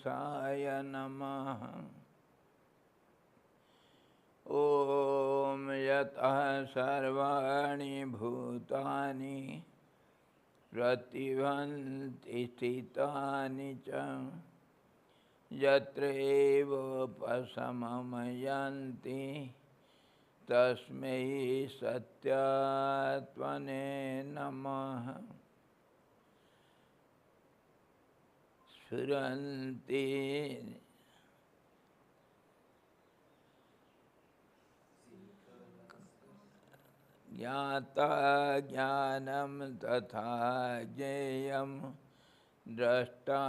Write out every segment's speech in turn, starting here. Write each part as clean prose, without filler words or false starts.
गणेशाय नमः। ॐ यतः सर्वाणि भूतानि प्रतिभान्ति स्थितानि च यत्रैवोपशमं तस्मै सत्यात्मने नमः। स्फुरन्ति ज्ञाता ज्ञानं तथा ज्ञेयं द्रष्टा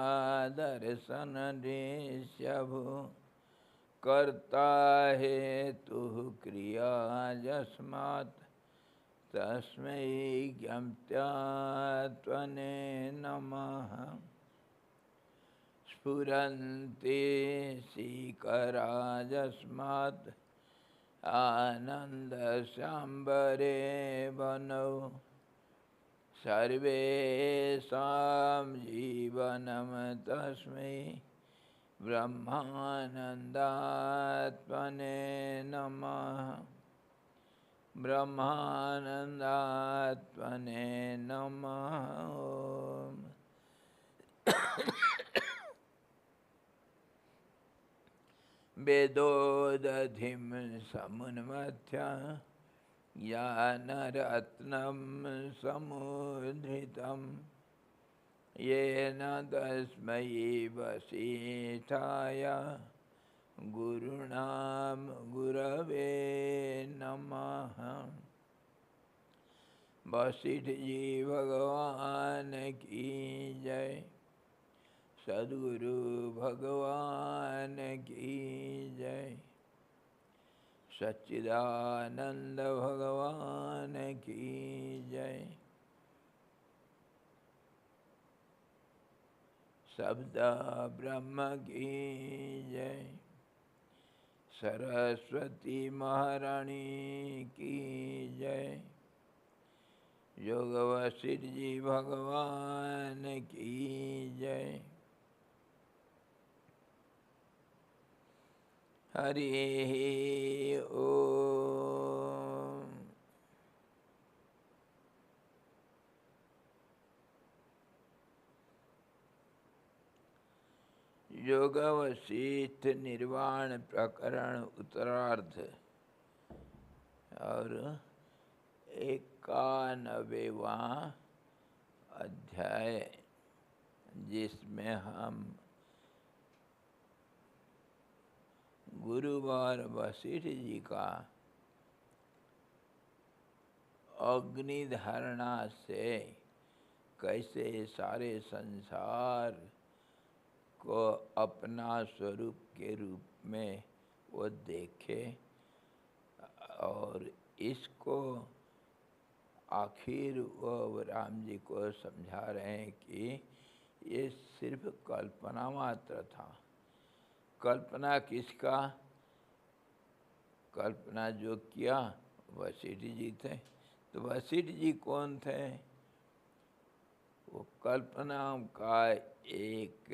दर्शनदृश्यभू कर्ता हेतुः क्रिया यस्मात् तस्मै ज्ञप्त्यात्मने नमः। स्फुरन्ति शिखरा यस्मात् आनन्दसाम्बरे वनौ सर्वेषां जीवनं तस्मै ब्रह्मानन्दात्मने नमः। ब्रह्मानन्दात्मने नमः। वेदोदधिं समुन्मथ्य ज्ञानरत्नं समुद्धृतं येन तस्मै वसिष्ठाय गुरुणां गुरवे नमः। वशिष्ठ जी भगवान की जय। सद्गुरु भगवान की जय। सच्चिदानंद भगवान की जय। शब्द ब्रह्म की जय। सरस्वती महारानी की जय। योग वशिष्ठ जी भगवान की जय। हरि ओम। योग वशिष्ठ निर्वाण प्रकरण उत्तरार्ध और 91वां अध्याय, जिसमें हम गुरुवार वशिष्ठ जी का अग्नि धारणा से कैसे सारे संसार को अपना स्वरूप के रूप में वो देखे, और इसको आखिर वो राम जी को समझा रहे हैं कि ये सिर्फ कल्पना मात्र था। कल्पना किसका? कल्पना जो किया वशिष्ठ जी थे। तो वशिष्ठ जी कौन थे? वो कल्पना का एक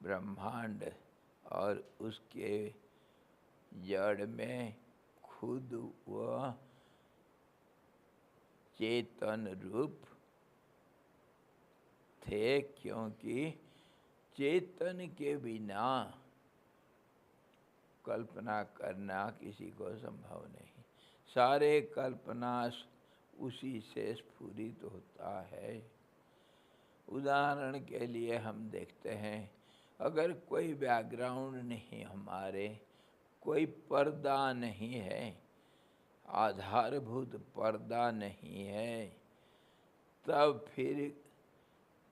ब्रह्मांड और उसके जड़ में खुद वह चेतन रूप थे, क्योंकि चेतन के बिना कल्पना करना किसी को संभव नहीं। सारे कल्पना उसी से स्फुरित होता है। उदाहरण के लिए हम देखते हैं, अगर कोई बैकग्राउंड नहीं, हमारे कोई पर्दा नहीं है, आधारभूत पर्दा नहीं है, तब फिर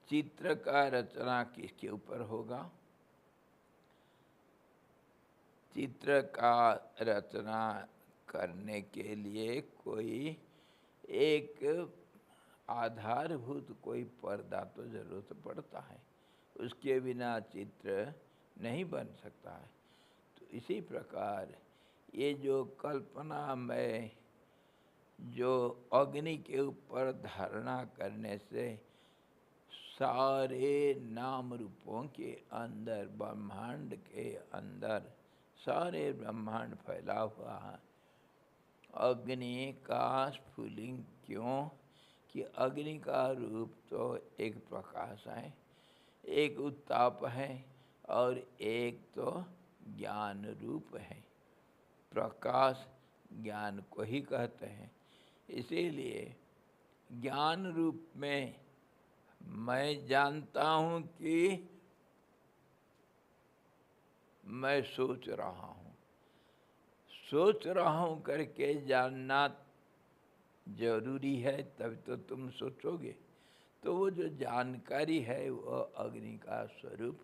चित्र का रचना किसके ऊपर होगा? चित्र का रचना करने के लिए कोई एक आधारभूत कोई पर्दा तो जरूरत पड़ता है, उसके बिना चित्र नहीं बन सकता है। तो इसी प्रकार ये जो कल्पना में जो अग्नि के ऊपर धारणा करने से सारे नाम रूपों के अंदर, ब्रह्मांड के अंदर सारे ब्रह्मांड फैला हुआ है। अग्नि का स्फुलिंग क्यों कि अग्नि का रूप तो एक प्रकाश है, एक उत्ताप है और एक तो ज्ञान रूप है। प्रकाश ज्ञान को ही कहते हैं। इसीलिए ज्ञान रूप में मैं जानता हूँ कि मैं सोच रहा हूँ, सोच रहा हूँ करके जानना जरूरी है, तब तो तुम सोचोगे। तो वो जो जानकारी है वो अग्नि का स्वरूप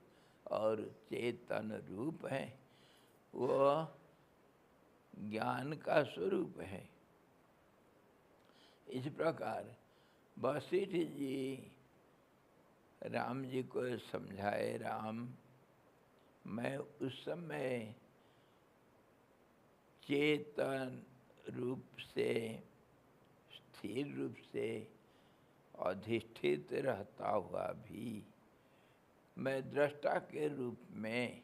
और चेतन रूप है, वो ज्ञान का स्वरूप है। इस प्रकार वशिष्ठ जी राम जी को समझाए, राम मैं उस समय चेतन रूप से, स्थिर रूप से अधिष्ठित रहता हुआ भी मैं दृष्टा के रूप में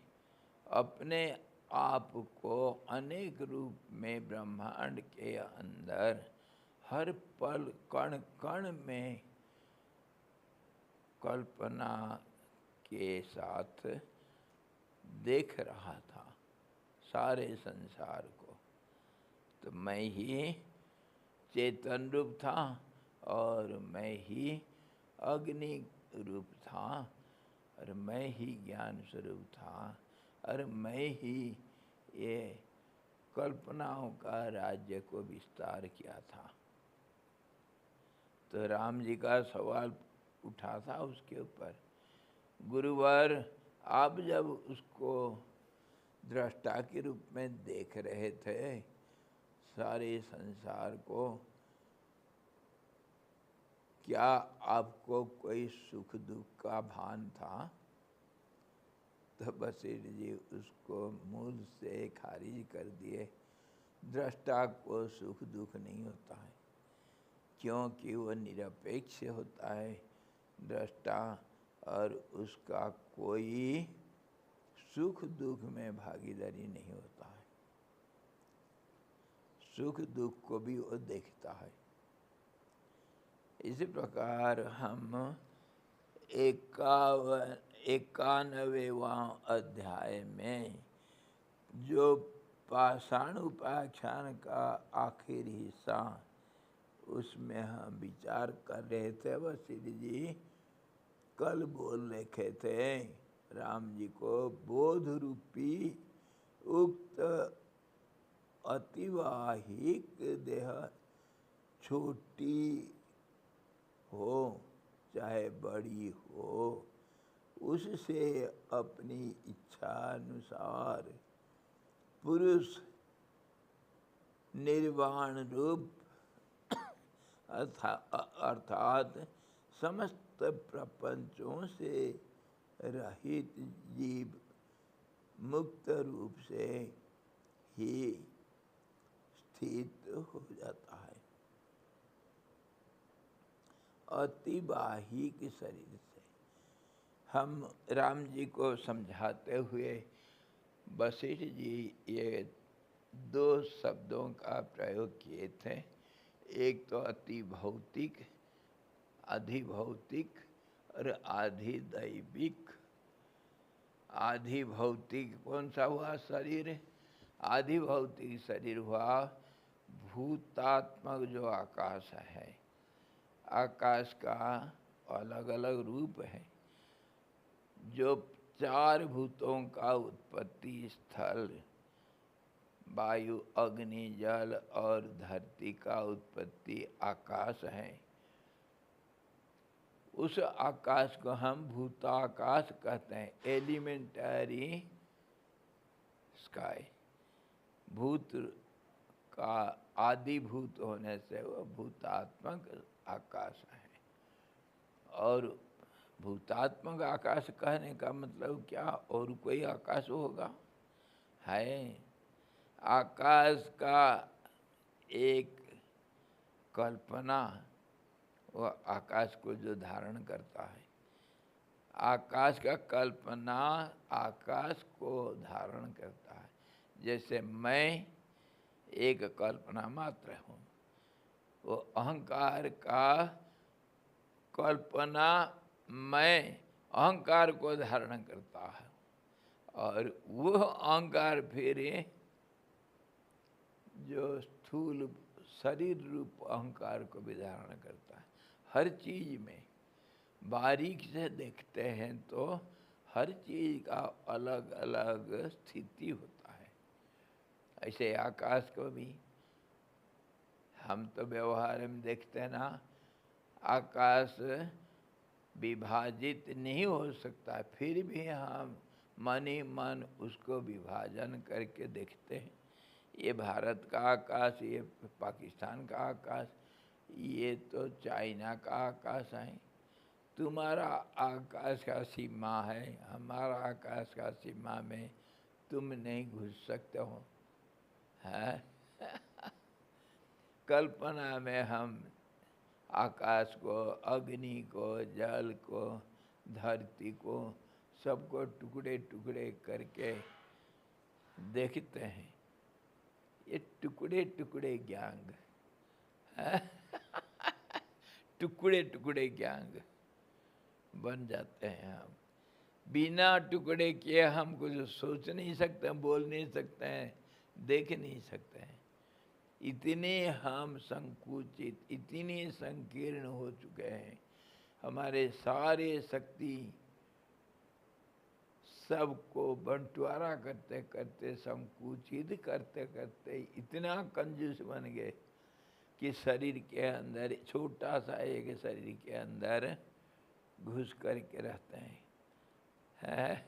अपने आप को अनेक रूप में ब्रह्मांड के अंदर हर पल कण कण में कल्पना के साथ देख रहा था सारे संसार को। तो मैं ही चेतन रूप था और मैं ही अग्नि रूप था और मैं ही ज्ञान स्वरूप था और मैं ही ये कल्पनाओं का राज्य को विस्तार किया था। तो राम जी का सवाल उठा था उसके ऊपर, गुरुवर आप जब उसको दृष्टा के रूप में देख रहे थे सारे संसार को, क्या आपको कोई सुख दुख का भान था? तो वशिष्ठ जी उसको मूल से खारिज कर दिए। दृष्टा को सुख दुख नहीं होता है, क्योंकि वो निरपेक्ष होता है दृष्टा, और उसका कोई सुख दुख में भागीदारी नहीं होता है। सुख दुख को भी वो देखता है। इसी प्रकार हम 91वां अध्याय में जो पाषाण उपाख्यान का आखिरी हिस्सा, उसमें हम विचार कर रहे थे। वशिष्ठ जी कल बोल रखे थे राम जी को, बोध रूपी उक्त अतिवाहिक देह छोटी हो चाहे बड़ी हो, उससे अपनी इच्छा अनुसार पुरुष निर्वाण रूप अर्थात समस्त प्रपंचों से रहित जीव मुक्त रूप से ही स्थित हो जाता है। अतिवाहिक शरीर से हम राम जी को समझाते हुए वशिष्ठ जी ये दो शब्दों का प्रयोग किए थे। एक तो अति भौतिक, अधिभौतिक और आधिदैविक। आधिभौतिक कौन सा हुआ शरीर? आधिभौतिक शरीर हुआ भूतात्मक जो आकाश है। आकाश का अलग अलग रूप है। जो 4 भूतों का उत्पत्ति स्थल, वायु अग्नि जल और धरती का उत्पत्ति आकाश है। उस आकाश को हम भूताकाश कहते हैं, एलिमेंटरी स्काई। भूत का आदि भूत होने से वह भूतात्मक आकाश है। और भूतात्मक आकाश कहने का मतलब क्या, और कोई आकाश होगा? है आकाश का एक कल्पना, वह आकाश को जो धारण करता है। आकाश का कल्पना आकाश को धारण करता है। जैसे मैं एक कल्पना मात्र हूँ, वो अहंकार का कल्पना मैं अहंकार को धारण करता है, और वह अहंकार फिर जो स्थूल शरीर रूप अहंकार को भी धारण करता है। हर चीज में बारीक से देखते हैं तो हर चीज का अलग अलग स्थिति होता है। ऐसे आकाश को भी हम तो व्यवहार में देखते हैं ना, आकाश विभाजित नहीं हो सकता, फिर भी हम मन ही मन उसको विभाजन करके देखते हैं। ये भारत का आकाश, ये पाकिस्तान का आकाश, ये तो चाइना का आकाश है। तुम्हारा आकाश का सीमा है, हमारा आकाश का सीमा में तुम नहीं घुस सकते हो, है? कल्पना में हम आकाश को, अग्नि को, जल को, धरती को, सबको टुकड़े टुकड़े करके देखते हैं। ये टुकड़े टुकड़े ज्ञान टुकड़े टुकड़े ज्ञान बन जाते हैं। हम बिना टुकड़े किए हम कुछ सोच नहीं सकते, बोल नहीं सकते हैं, देख नहीं सकते हैं। इतने हम संकुचित, इतने संकीर्ण हो चुके हैं। हमारे सारे शक्ति सबको बंटवारा करते करते, संकुचित करते करते इतना कंजूस बन गए कि शरीर के अंदर, छोटा सा एक शरीर के अंदर घुस करके रहते हैं।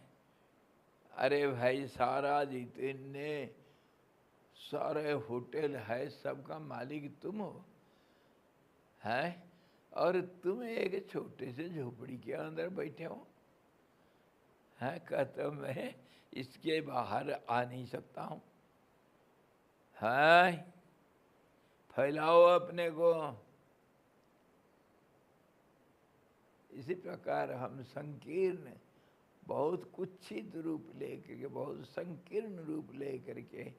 अरे भाई, सारा जितने सारे होटल है सबका मालिक तुम हो, है? और तुम एक छोटे से झोपड़ी के अंदर बैठे हो, है? कहते मैं इसके बाहर आ नहीं सकता हूँ, है? फैलाओ अपने को। इसी प्रकार हम संकीर्ण, बहुत कुत्सित रूप लेकर के, बहुत संकीर्ण रूप लेकर के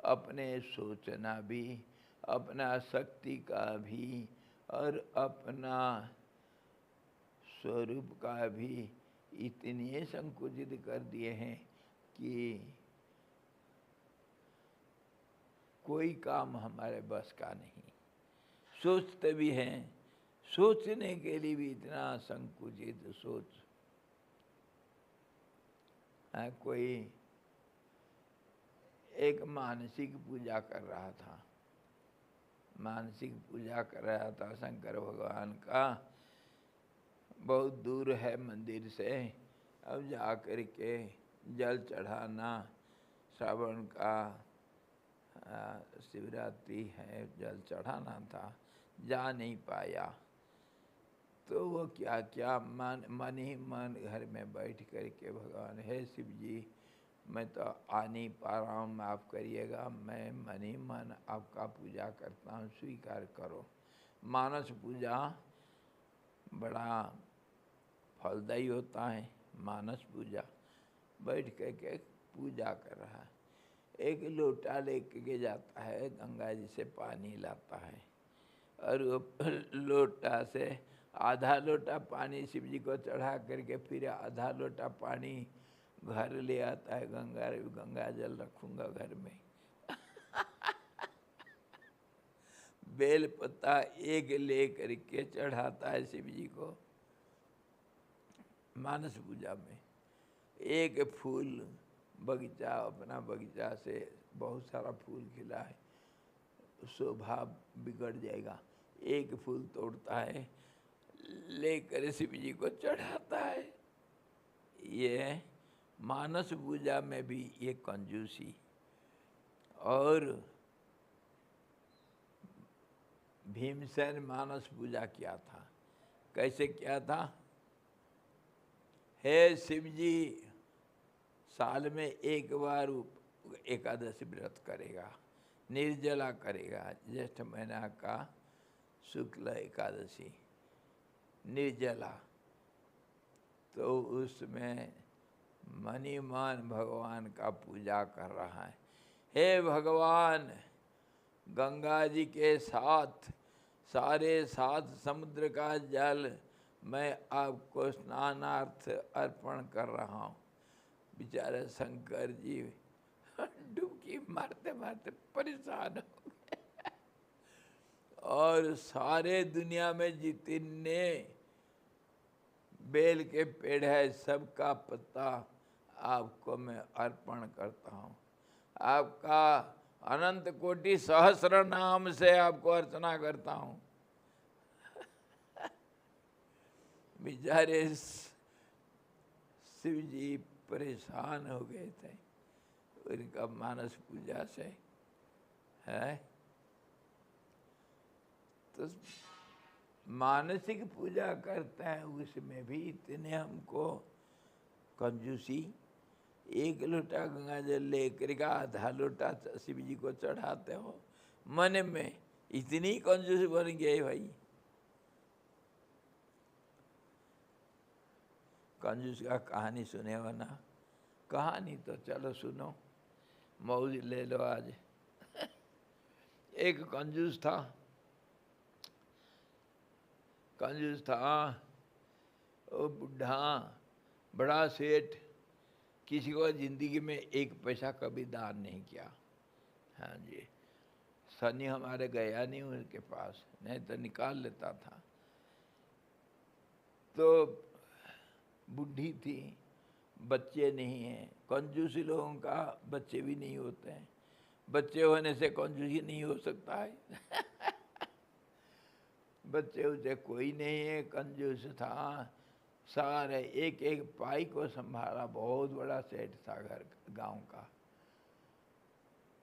अपने सोचना भी, अपना शक्ति का भी और अपना स्वरूप का भी इतने संकुचित कर दिए हैं कि कोई काम हमारे बस का नहीं। सोचते भी हैं, सोचने के लिए भी इतना संकुचित सोच है। कोई एक मानसिक पूजा कर रहा था, मानसिक पूजा कर रहा था शंकर भगवान का, बहुत दूर है मंदिर से। अब जा कर के जल चढ़ाना, श्रावण का शिवरात्रि है, जल चढ़ाना था, जा नहीं पाया। तो वो क्या क्या मन ही मन घर में बैठ कर के भगवान, हे शिव जी, मैं तो आ नहीं पा रहा हूँ, माफ़ करिएगा, मैं मन ही मन आपका पूजा करता हूँ, स्वीकार करो। मानस पूजा बड़ा फलदायी होता है। मानस पूजा बैठ कर के पूजा कर रहा है, एक लोटा लेके के जाता है, गंगा जी से पानी लाता है, और वो लोटा से आधा लोटा पानी शिव जी को चढ़ा करके फिर आधा लोटा पानी घर ले आता है। गंगा जल रखूंगा घर में बेल पत्ता एक ले करके चढ़ाता है शिव जी को। मानस पूजा में एक फूल बगीचा, अपना बगीचा से बहुत सारा फूल खिला है, शोभा बिगड़ जाएगा, एक फूल तोड़ता है, लेकर शिव जी को चढ़ाता है। ये मानस पूजा में भी ये कंजूसी। और भीमसेन मानस पूजा किया था, कैसे किया था? हे शिव जी, साल में एक बार एकादशी व्रत करेगा, निर्जला करेगा, ज्येष्ठ महीना का शुक्ल एकादशी निर्जला, तो उसमें मणिमान भगवान का पूजा कर रहा है। हे भगवान, गंगा जी के साथ सारे 7 समुद्र का जल मैं आपको स्नानार्थ अर्पण कर रहा हूँ। बेचारे शंकर जी डुबकी मारते मारते परेशान हो गए और सारे दुनिया में जितने बेल के पेड़ है सबका पत्ता आपको मैं अर्पण करता हूँ। आपका अनंत कोटि सहस्र नाम से आपको अर्चना करता हूँ। बेचारे शिव जी परेशान हो गए थे उनका मानस पूजा से है। तो मानसिक पूजा करते हैं उसमें भी इतने हमको कंजूसी। 1 लोटा गंगा जल लेकर का आधा लोटा शिव जी को चढ़ाते हो, मन में इतनी कंजूसी बन गई भाई। कंजूस का कहानी सुने हो ना? कहानी तो चलो सुनो, मौज ले लो आज। एक कंजूस था, वो बुढ़ा बड़ा सेठ, किसी को जिंदगी में 1 पैसा कभी दान नहीं किया। हाँ जी, शनि हमारे गया नहीं उनके पास, नहीं तो निकाल लेता था। तो बुढ़ी थी, बच्चे नहीं हैं। कंजूसी लोगों का बच्चे भी नहीं होते हैं, बच्चे होने से कंजूसी नहीं हो सकता है। बच्चे उसे कोई नहीं है, कंजूस था। सारे एक पाई को संभाला, बहुत बड़ा सेठ था घर गांव का।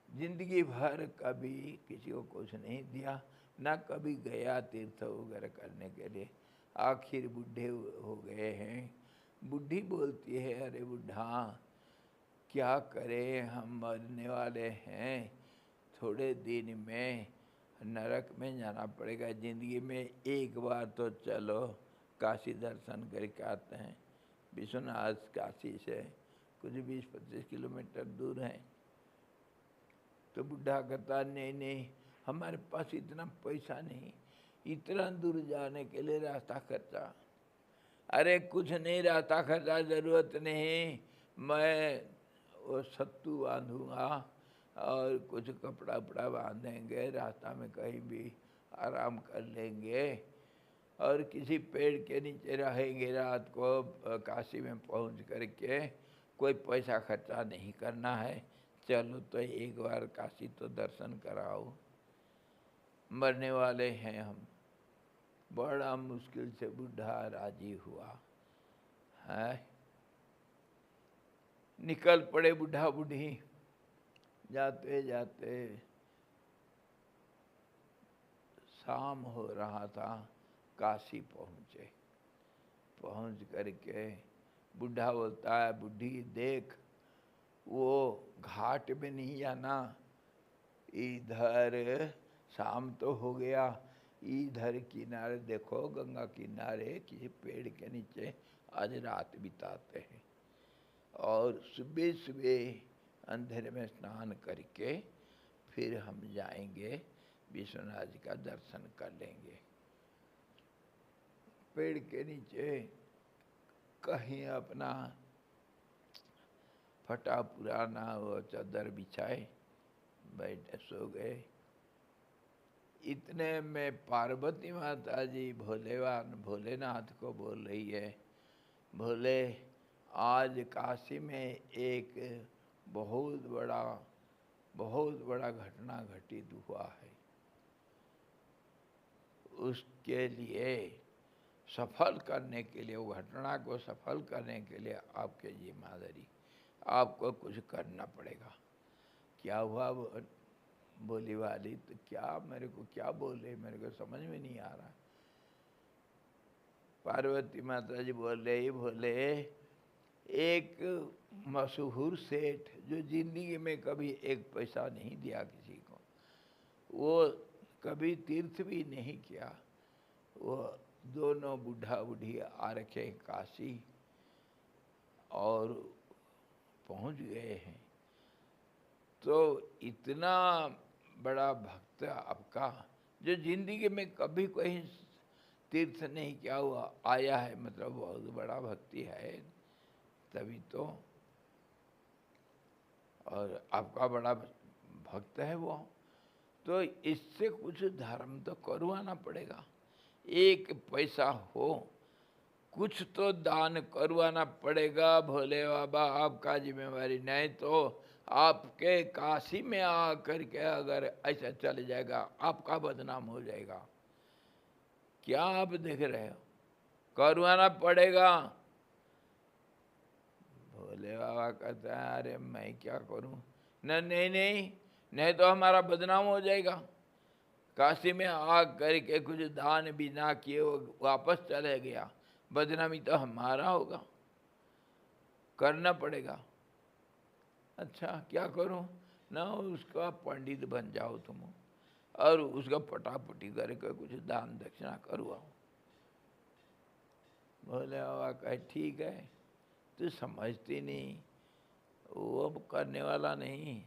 जिंदगी भर कभी किसी को कुछ नहीं दिया, ना कभी गया तीर्थ वगैरह करने के लिए। आखिर बूढ़े हो गए हैं। बुढ़ी बोलती है, अरे बुढ़ा क्या करें, हम मरने वाले हैं, थोड़े दिन में नरक में जाना पड़ेगा। ज़िंदगी में 1 बार तो चलो काशी दर्शन करके आते हैं। विश्वनाथ काशी से कुछ 20-25 किलोमीटर दूर है। तो बुढ़ा कहता नहीं, हमारे पास इतना पैसा नहीं, इतना दूर जाने के लिए रास्ता खर्चा। अरे कुछ नहीं, रास्ता खर्चा ज़रूरत नहीं, मैं वो सत्तू बांधूंगा और कुछ कपड़ा उपड़ा बांधेंगे, रास्ता में कहीं भी आराम कर लेंगे और किसी पेड़ के नीचे रहेंगे रात को। काशी में पहुंच करके कोई पैसा खर्चा नहीं करना है, चलो तो 1 बार काशी तो दर्शन कराओ, मरने वाले हैं हम। बड़ा मुश्किल से बुढ़ा राजी हुआ है। निकल पड़े बुढ़ा बुढ़ी। जाते जाते शाम हो रहा था, काशी पहुँचे। पहुँच करके बुढ़ा बोलता है, बुढ़ी देख, वो घाट में नहीं जाना, इधर शाम तो हो गया, इधर किनारे देखो, गंगा किनारे किसी पेड़ के नीचे आज रात बिताते हैं और सुबह सुबह अंधेरे में स्नान करके फिर हम जाएंगे, विश्वनाथ जी का दर्शन कर लेंगे। पेड़ के नीचे कहीं अपना फटा पुराना वो चादर बिछाए बैठे सो गए। इतने में पार्वती माता जी भोलेनाथ को बोल रही है, भोले आज काशी में एक बहुत बड़ा घटना घटित हुआ है, उसके लिए सफल करने के लिए, वो घटना को सफल करने के लिए आपके जिम्मेदारी, आपको कुछ करना पड़ेगा। क्या हुआ बोली वाली? तो क्या मेरे को क्या बोले, मेरे को समझ में नहीं आ रहा। पार्वती माता जी बोल रही, बोले एक मशहूर सेठ जो जिंदगी में कभी 1 पैसा नहीं दिया किसी को, वो कभी तीर्थ भी नहीं किया, वो दोनों बूढ़ा बूढ़ी आ रखे काशी और पहुंच गए हैं। तो इतना बड़ा भक्त आपका, जो जिंदगी में कभी कोई तीर्थ नहीं क्या हुआ, आया है, मतलब बहुत बड़ा भक्ति है तभी तो। और आपका बड़ा भक्त है वो, तो इससे कुछ धर्म तो करवाना पड़ेगा। एक पैसा हो, कुछ तो दान करवाना पड़ेगा भोले बाबा, आपका जिम्मेवारी। नहीं तो आपके काशी में आ करके अगर ऐसा चले जाएगा, आपका बदनाम हो जाएगा। क्या आप देख रहे हो, करवाना पड़ेगा। भोले बाबा कहते हैं अरे मैं क्या करूं, नहीं नहीं नहीं तो हमारा बदनाम हो जाएगा। काशी में आ करके कुछ दान भी ना किए वो वापस चले गया, बदनामी तो हमारा होगा, करना पड़ेगा। अच्छा क्या करूं, ना उसका पंडित बन जाओ तुम, और उसका पटापटी करके कुछ दान दक्षिणा करवाओ। बोले बाबा कहे ठीक है, तू समझती नहीं, वो अब करने वाला नहीं।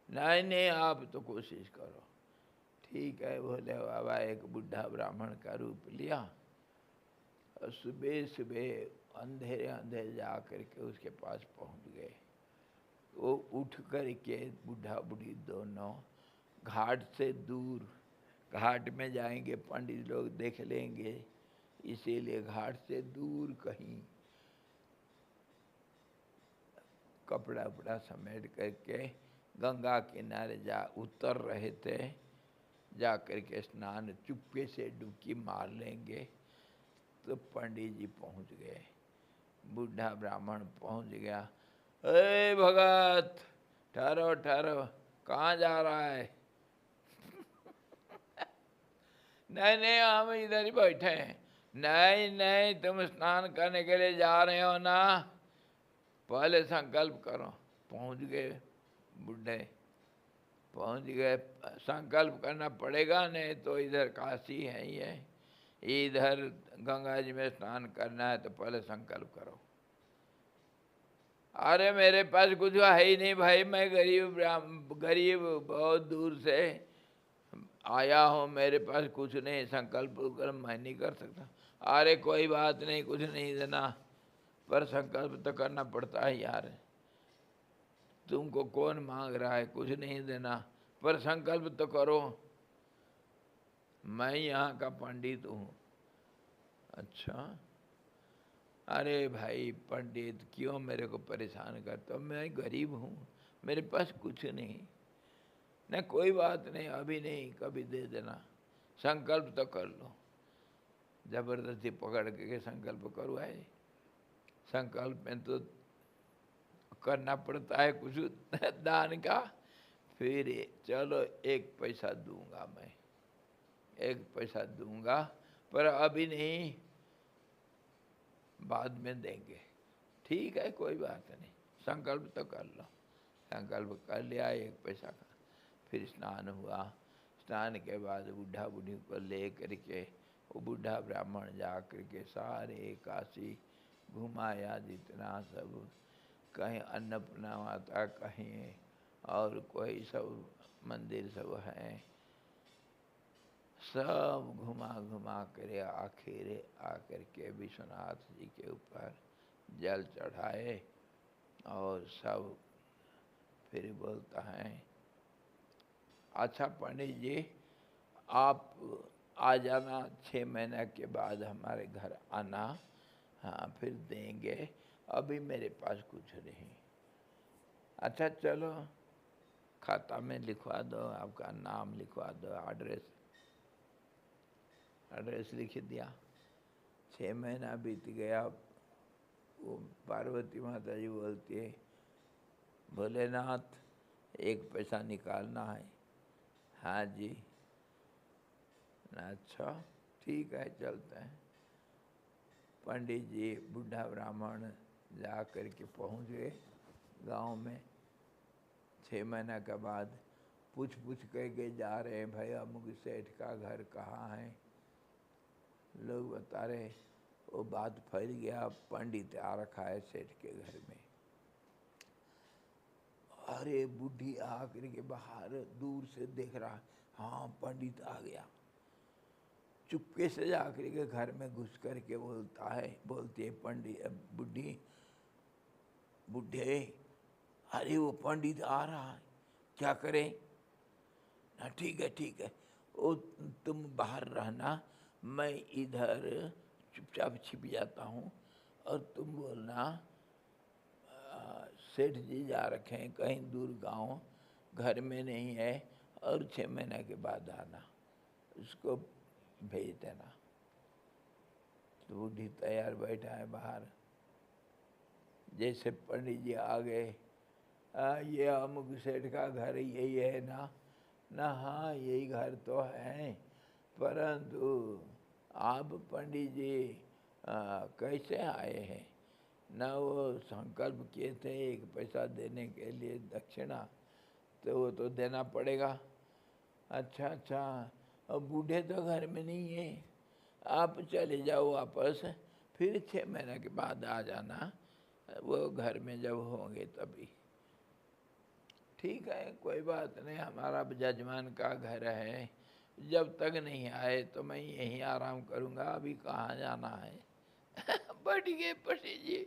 नहीं नहीं आप तो कोशिश करो। ठीक है, बोले बाबा एक बुढ़ा ब्राह्मण का रूप लिया और सुबह सुबह अंधेरे अंधेरे जा करके उसके पास पहुंच गए। वो उठ करके बुढ़ा बुढ़ी दोनों घाट से दूर, घाट में जाएंगे पंडित लोग देख लेंगे, इसीलिए घाट से दूर कहीं कपड़ा उपड़ा समेट करके गंगा किनारे जा उतर रहे थे। जा करके स्नान चुपके से डुबकी मार लेंगे तो पंडित जी पहुंच गए। बूढ़ा ब्राह्मण पहुंच गया, अरे भगत ठहरो ठहरो, कहाँ जा रहा है? नहीं नहीं हम इधर ही बैठे हैं। नहीं नहीं तुम स्नान करने के लिए जा रहे हो ना, पहले संकल्प करो। पहुंच गए बूढ़े, पहुंच गए, संकल्प करना पड़ेगा, नहीं तो इधर काशी है ही है, इधर गंगा जी में स्नान करना है तो पहले संकल्प करो। अरे मेरे पास कुछ है ही नहीं भाई, मैं गरीब बहुत दूर से आया हूँ, मेरे पास कुछ नहीं, संकल्प कर मैं नहीं कर सकता। अरे कोई बात नहीं, कुछ नहीं देना, पर संकल्प तो करना पड़ता है यार। तुमको कौन मांग रहा है, कुछ नहीं देना, पर संकल्प तो करो। मैं यहाँ का पंडित हूँ। अच्छा अरे भाई पंडित क्यों मेरे को परेशान करते हो, मैं गरीब हूँ, मेरे पास कुछ नहीं। नहीं कोई बात नहीं, अभी नहीं, कभी दे देना, संकल्प तो कर लो। जबरदस्ती पकड़ के संकल्प करवाए। संकल्प में तो करना पड़ता है कुछ दान का। फिर चलो एक पैसा दूंगा मैं, एक पैसा दूंगा, पर अभी नहीं, बाद में देंगे। ठीक है कोई बात नहीं, संकल्प तो कर लो। संकल्प कर लिया एक पैसा का। फिर स्नान हुआ, स्नान के बाद बूढ़ा बूढ़ी को ले करके वो बूढ़ा ब्राह्मण जा करके सारे काशी घुमाया, जितना सब, कहीं अन्नपूर्णा माता, कहीं और कोई सब मंदिर सब हैं, सब घुमा घुमा कर आखिर आकर के विश्वनाथ जी के ऊपर जल चढ़ाए। और सब फिर बोलता है अच्छा पंडित जी आप आ जाना, 6 महीने के बाद हमारे घर आना, हाँ फिर देंगे, अभी मेरे पास कुछ नहीं। अच्छा चलो खाता में लिखवा दो, आपका नाम लिखवा दो, एड्रेस लिख दिया। 6 महीना बीत गया। वो पार्वती माता जी बोलती है भोलेनाथ एक पैसा निकालना है। हाँ जी। अच्छा ठीक है चलते हैं। पंडित जी बूढ़ा ब्राह्मण जा कर के पहुँच गए गांव में। 6 महीना के बाद पूछ के जा रहे हैं भाई अमुक सेठ का घर कहाँ है। लोग बता रहे वो बात फैल गया, पंडित आ रखा है सेठ के घर में। अरे बुढ़ी आकर के बाहर दूर से देख रहा, हाँ पंडित आ गया। चुपके से जाकर के घर में घुस कर के बोलती है पंडित बुढ़ी, बुढ़े अरे वो पंडित आ रहा है, क्या करें? ना ठीक है, वो तुम बाहर रहना, मैं इधर चुपचाप छिप जाता हूँ, और तुम बोलना सेठ जी जा रखे हैं कहीं दूर गांव, घर में नहीं है, और 6 महीने के बाद आना, उसको भेज देना। तो बूढ़ी तैयार बैठा है बाहर। जैसे पंडित जी आ गए, ये अमुक सेठ का घर यही है ना? ना हाँ यही घर तो है, परंतु आप पंडित जी कैसे आए हैं? ना वो संकल्प किए थे 1 पैसा देने के लिए दक्षिणा, तो वो तो देना पड़ेगा। अच्छा, अब बूढ़े तो घर में नहीं है, आप चले जाओ वापस, फिर 6 महीने के बाद आ जाना, वो घर में जब होंगे तभी। ठीक है, कोई बात नहीं, हमारा जजमान का घर है, जब तक नहीं आए तो मैं यहीं आराम करूँगा, अभी कहाँ जाना है। बैठ गए पंडित जी।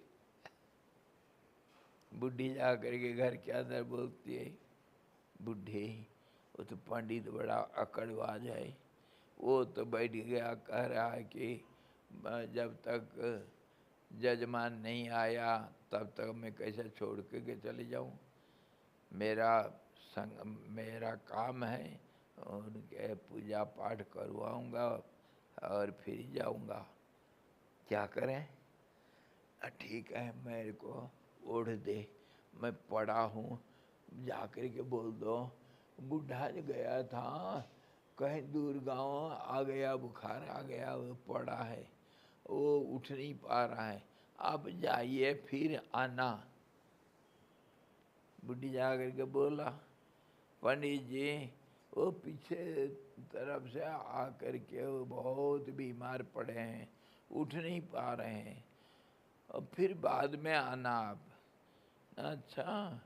बुढ़ी जा करके घर के अंदर बोलती है, बुढ़े वो तो पंडित बड़ा अकड़बाज है, वो तो बैठ गया कह रहा है कि जब तक जजमान नहीं आया तब तक मैं कैसे छोड़ के चले जाऊं, मेरा काम है, उनके पूजा पाठ करवाऊंगा और फिर जाऊंगा, क्या करें? ठीक है, मेरे को ओढ़ दे, मैं पड़ा हूँ, जाकर के बोल दो बूढ़ा गया था कहीं दूर गांव, आ गया बुखार आ गया, वो पड़ा है, वो उठ नहीं पा रहा है, आप जाइए फिर आना। बुढ़ी जा करके बोला, पंडित जी वो पीछे तरफ से आ करके वो बहुत बीमार पड़े हैं, उठ नहीं पा रहे हैं, और फिर बाद में आना आप। अच्छा,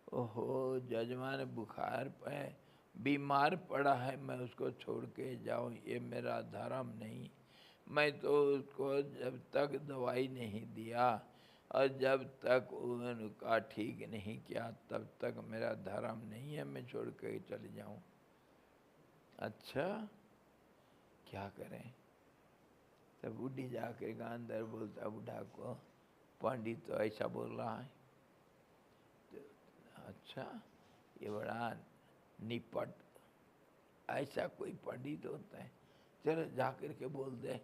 ओहो जजमान बुखार पे बीमार पड़ा है, मैं उसको छोड़ के जाऊँ, ये मेरा धर्म नहीं। मैं तो उसको जब तक दवाई नहीं दिया और जब तक उनका ठीक नहीं किया तब तक मेरा धर्म नहीं है, मैं छोड़ के चले जाऊँ। अच्छा, क्या करें? तब बूढ़ी जाकर के अंदर बोलता बूढ़ा को, पंडित तो ऐसा बोल रहा है। अच्छा, ये बड़ा निपट, ऐसा कोई पंडित होता है? चलो जाकर के बोल दे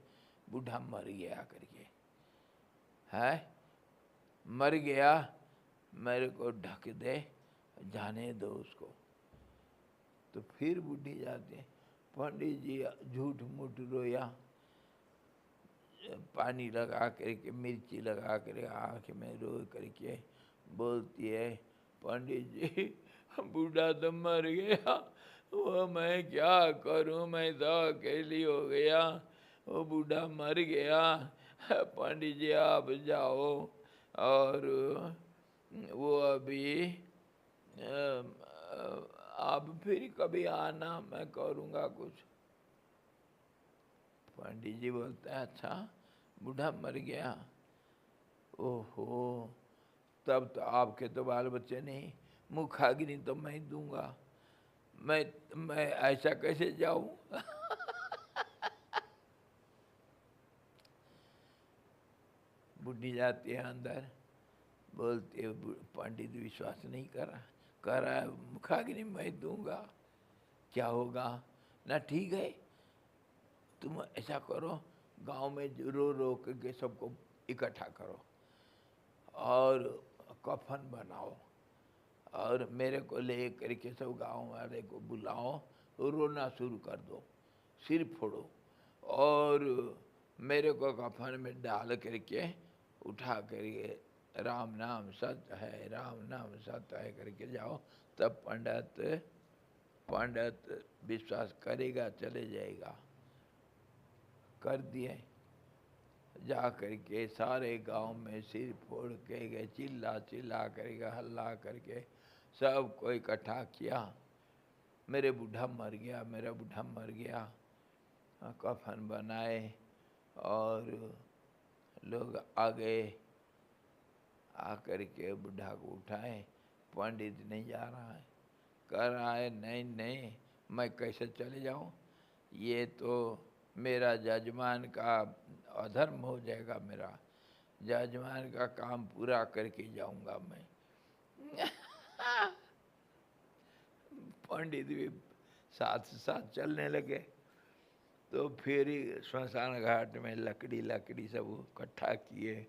बूढ़ा मर गया करके, है मर गया, मेरे को ढक दे, जाने दो उसको। तो फिर बूढ़ी जाती है, पंडित जी झूठ मूठ रोया, पानी लगा करके मिर्ची लगा कर आँख में रो करके बोलती है, पंडित जी बूढ़ा तो मर गया, वो मैं क्या करूं, मैं तो अकेली हो गया, वो बूढ़ा मर गया, पंडित जी आप जाओ और वो अभी आप फिर कभी आना, मैं करूँगा कुछ। पंडित जी बोलते हैं, अच्छा बूढ़ा मर गया, ओहो, तब तो आपके तो बाल बच्चे नहीं, मुखाग्नि तो मैं दूंगा, मैं ऐसा कैसे जाऊं? बुढ़ी जाती है अंदर, बोलती है पंडित विश्वास नहीं कर रहा है, मुखाग्नि मैं दूंगा, क्या होगा? ना ठीक है, तुम ऐसा करो, गांव में रो रो के सबको इकट्ठा करो और कफन बनाओ, और मेरे को ले करके सब गांव वाले को बुलाओ, रोना शुरू कर दो, सिर फोड़ो, और मेरे को कफन में डाल करके उठा करके राम नाम सत्य है, राम नाम सत्य है करके जाओ, तब पंडित विश्वास करेगा, चले जाएगा। कर दिए, जा करके सारे गांव में सिर फोड़ के गए, चिल्ला चिल्ला करके हल्ला करके सबको इकट्ठा किया, मेरे बूढ़ा मर गया, मेरा बूढ़ा मर गया। कफन बनाए और लोग आ गए, आकर के बूढ़ा को उठाए। पंडित नहीं जा रहा है, कह रहा है नहीं नहीं मैं कैसे चले जाऊं, ये तो मेरा जजमान का अधर्म हो जाएगा, मेरा जजमान का काम पूरा करके जाऊंगा मैं। पंडित भी साथ साथ चलने लगे। तो फिर श्मशान घाट में लकड़ी सब इकट्ठा किए,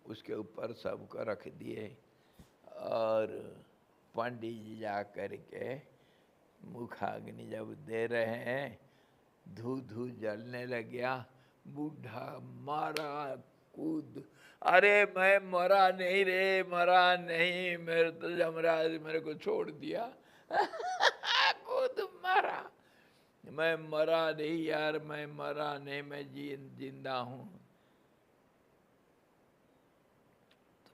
उसके ऊपर सबको रख दिए और पंडित जी जा कर के मुखाग्नि जब दे रहे हैं, धू धू जलने लग गया। बूढ़ा मारा कूद, अरे मैं मरा नहीं रे, मरा नहीं, मेरे तो यमराज मेरे को छोड़ दिया। कूद मारा, मैं मरा नहीं यार, मैं मरा नहीं, मैं जिंदा हूँ।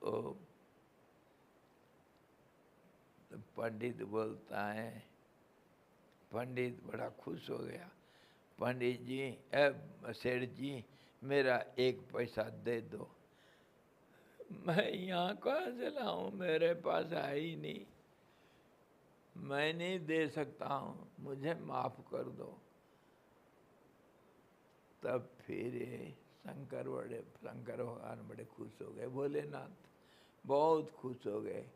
तो पंडित बोलता है, पंडित बड़ा खुश हो गया, पंडित जी सेठ जी मेरा 1 पैसा दे दो। मैं यहाँ कहाँ से लाऊं, मेरे पास है ही नहीं, मैं नहीं दे सकता हूँ, मुझे माफ कर दो। तब फिर शंकर भगवान बड़े खुश हो गए, भोलेनाथ बहुत खुश हो गए।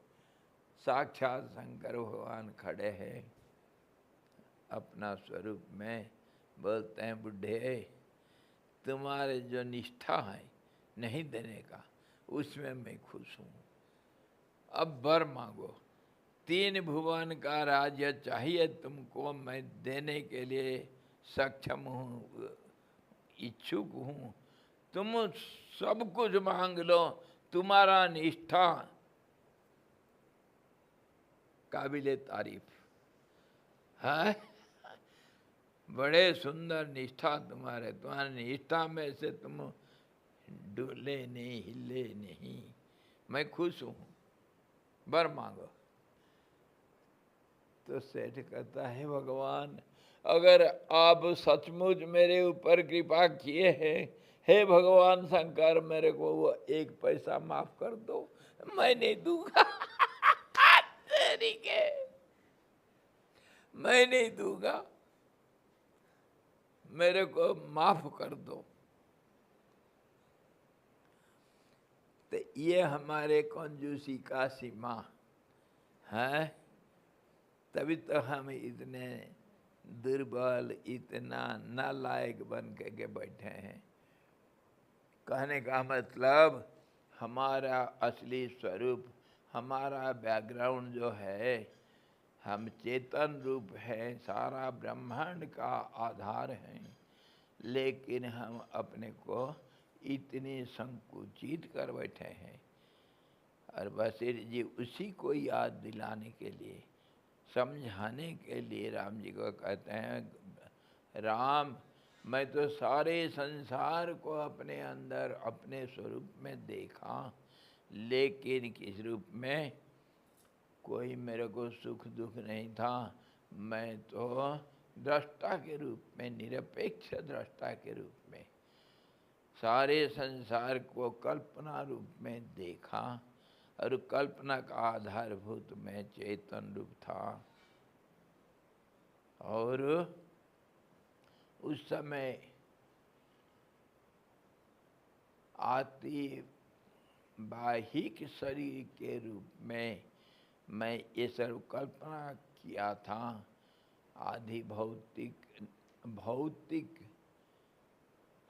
साक्षात शंकर भगवान खड़े हैं अपना स्वरूप में, बोलते हैं बुढ़े तुम्हारे जो निष्ठा है नहीं देने का, उसमें मैं खुश हूँ। अब वर मांगो, 3 भुवन का राज्य चाहिए तुमको, मैं देने के लिए सक्षम हूँ, इच्छुक हूँ, तुम सब कुछ मांग लो, तुम्हारा निष्ठा काबिले तारीफ है, बड़े सुंदर निष्ठा तुम्हारे निष्ठा में से तुम डोले नहीं, हिले नहीं, मैं खुश हूँ, वर मांगो। तो सेठ कहता है भगवान अगर आप सचमुच मेरे ऊपर कृपा किए हैं, हे भगवान शंकर मेरे को वो 1 पैसा माफ कर दो, मैं नहीं दूंगा। तेरी के मैं नहीं दूंगा, मेरे को माफ कर दो। तो ये हमारे कंजूसी का सीमा है, तभी तो हम इतने दुर्बल, इतना नालायक बन के बैठे हैं। कहने का मतलब हमारा असली स्वरूप, हमारा बैकग्राउंड जो है, हम चेतन रूप है, सारा ब्रह्मांड का आधार है, लेकिन हम अपने को इतने संकुचित कर बैठे हैं। और वशिष्ठ जी उसी को याद दिलाने के लिए, समझाने के लिए राम जी को कहते हैं, राम मैं तो सारे संसार को अपने अंदर अपने स्वरूप में देखा, लेकिन किस रूप में, कोई मेरे को सुख दुख नहीं था, मैं तो दृष्टा के रूप में, निरपेक्ष दृष्टा के रूप में सारे संसार को कल्पना रूप में देखा, और कल्पना का आधारभूत में चेतन रूप था। और उस समय आति बाहिक शरीर के रूप में मैं ये सर्व कल्पना किया था, आधि भौतिक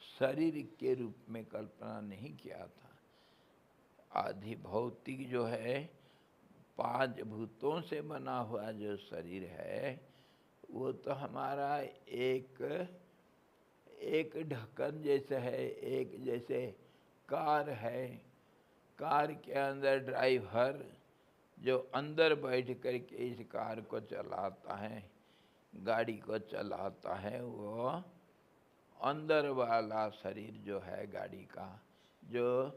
शरीर के रूप में कल्पना नहीं किया था। आधि भौतिक जो है 5 भूतों से बना हुआ जो शरीर है, वो तो हमारा एक ढक्कन जैसे है, एक जैसे कार है, कार के अंदर ड्राइवर जो अंदर बैठ कर के इस कार को चलाता है, गाड़ी को चलाता है, वो अंदर वाला शरीर जो है गाड़ी का, जो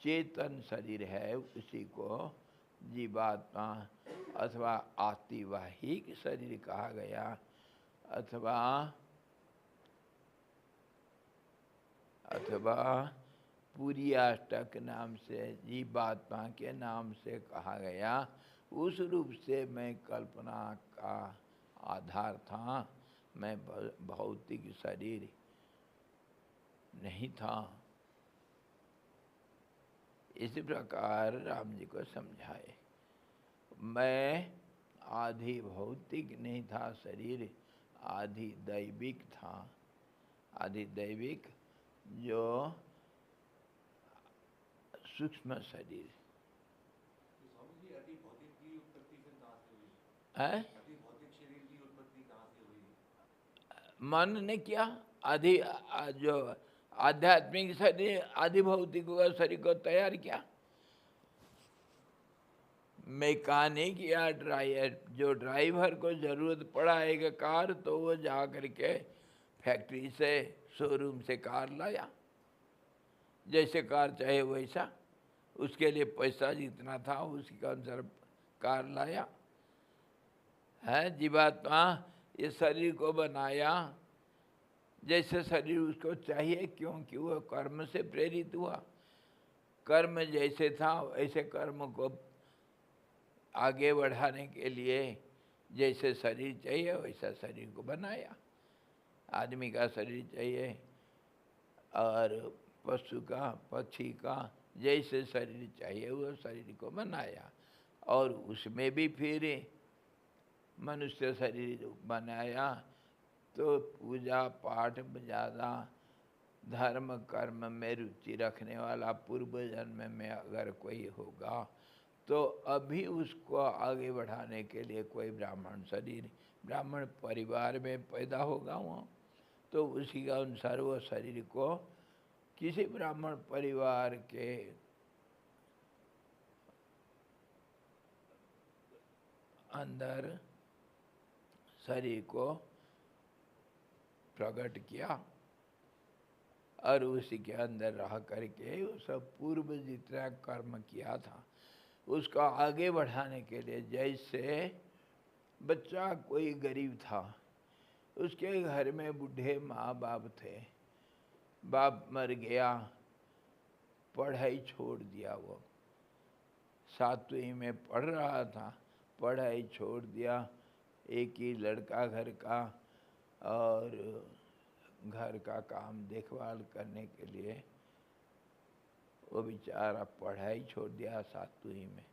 चेतन शरीर है, उसी को जीवात्मा अथवा आतिवाहिक शरीर कहा गया, अथवा पुरियाष्टक नाम से जीवात्मा के नाम से कहा गया। उस रूप से मैं कल्पना का आधार था, मैं भौतिक शरीर नहीं था। इसी प्रकार राम जी को समझाए, मैं आधि भौतिक नहीं था शरीर, आधि दैविक था। आधि दैविक जो सूक्ष्म शरीर है। मन ने क्या आधि जो आध्यात्मिक शरीर आधि भौतिक शरीर को तैयार किया। मैकेनिक या जो ड्राइवर को जरूरत पड़ा एक कार, तो वो जा करके फैक्ट्री से, शोरूम से कार लाया, जैसे कार चाहे वैसा, उसके लिए पैसा जितना था उसके अनुसार कार लाया है। जीवात्मा ये शरीर को बनाया जैसे शरीर उसको चाहिए, क्योंकि वह कर्म से प्रेरित हुआ। कर्म जैसे था वैसे कर्म को आगे बढ़ाने के लिए जैसे शरीर चाहिए वैसा शरीर को बनाया। आदमी का शरीर चाहिए और पशु का, पक्षी का जैसे शरीर चाहिए वो शरीर को बनाया, और उसमें भी फिर मनुष्य शरीर बनाया। तो पूजा पाठ में ज़्यादा, धर्म कर्म में रुचि रखने वाला पूर्व जन्म में अगर कोई होगा तो अभी उसको आगे बढ़ाने के लिए कोई ब्राह्मण शरीर, ब्राह्मण परिवार में पैदा होगा वो, तो उसी के अनुसार वो शरीर को किसी ब्राह्मण परिवार के अंदर शरीर को प्रकट किया, और उसी के अंदर रह करके वो सब पूर्व जितना कर्म किया था उसका आगे बढ़ाने के लिए। जैसे बच्चा कोई गरीब था, उसके घर में बूढ़े माँ बाप थे, बाप मर गया, पढ़ाई छोड़ दिया, वो 7वीं में पढ़ रहा था, पढ़ाई छोड़ दिया, एक ही लड़का घर का, और घर का काम देखभाल करने के लिए वो बेचारा पढ़ाई छोड़ दिया 7वीं में।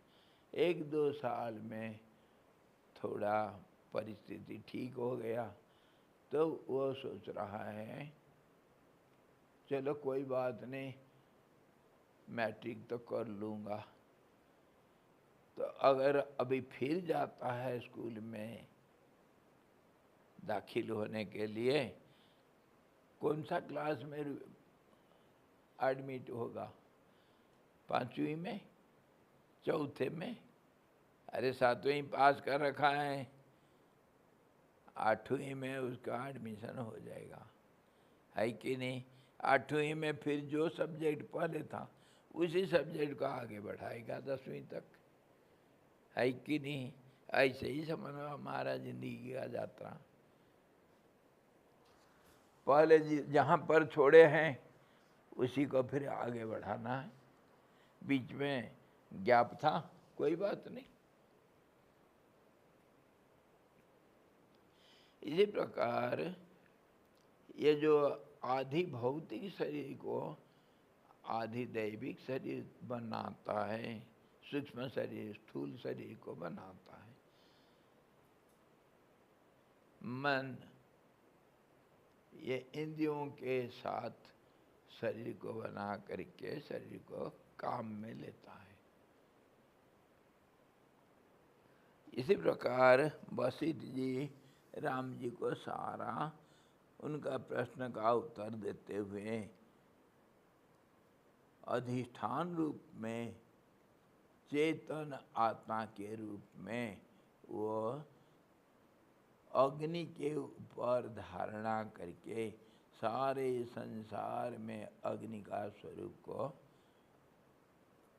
1-2 साल में थोड़ा परिस्थिति ठीक हो गया, तो वो सोच रहा है चलो कोई बात नहीं, मैट्रिक तो कर लूँगा। तो अगर अभी फिर जाता है स्कूल में दाखिल होने के लिए, कौन सा क्लास में एडमिट होगा? 5वीं में, 4थे में? अरे 7वीं पास कर रखा है, 8वीं में उसका एडमिशन हो जाएगा, है कि नहीं? 8वीं में फिर जो सब्जेक्ट पहले था उसी सब्जेक्ट को आगे बढ़ाएगा 10वीं तक, है कि नहीं? ऐसे ही समझो हमारा जिंदगी का यात्रा। पहले जहाँ पर छोड़े हैं उसी को फिर आगे बढ़ाना है। बीच में गैप था, कोई बात नहीं। इसी प्रकार ये जो आधि भौतिक शरीर को आधि दैविक शरीर बनाता है, सूक्ष्म शरीर स्थूल शरीर को बनाता है। मन ये इंद्रियों के साथ शरीर को बना करके शरीर को काम में लेता है। इसी प्रकार वशिष्ठ जी राम जी को सारा उनका प्रश्न का उत्तर देते हुए अधिष्ठान रूप में, चेतन आत्मा के रूप में वो अग्नि के ऊपर धारणा करके सारे संसार में अग्नि का स्वरूप को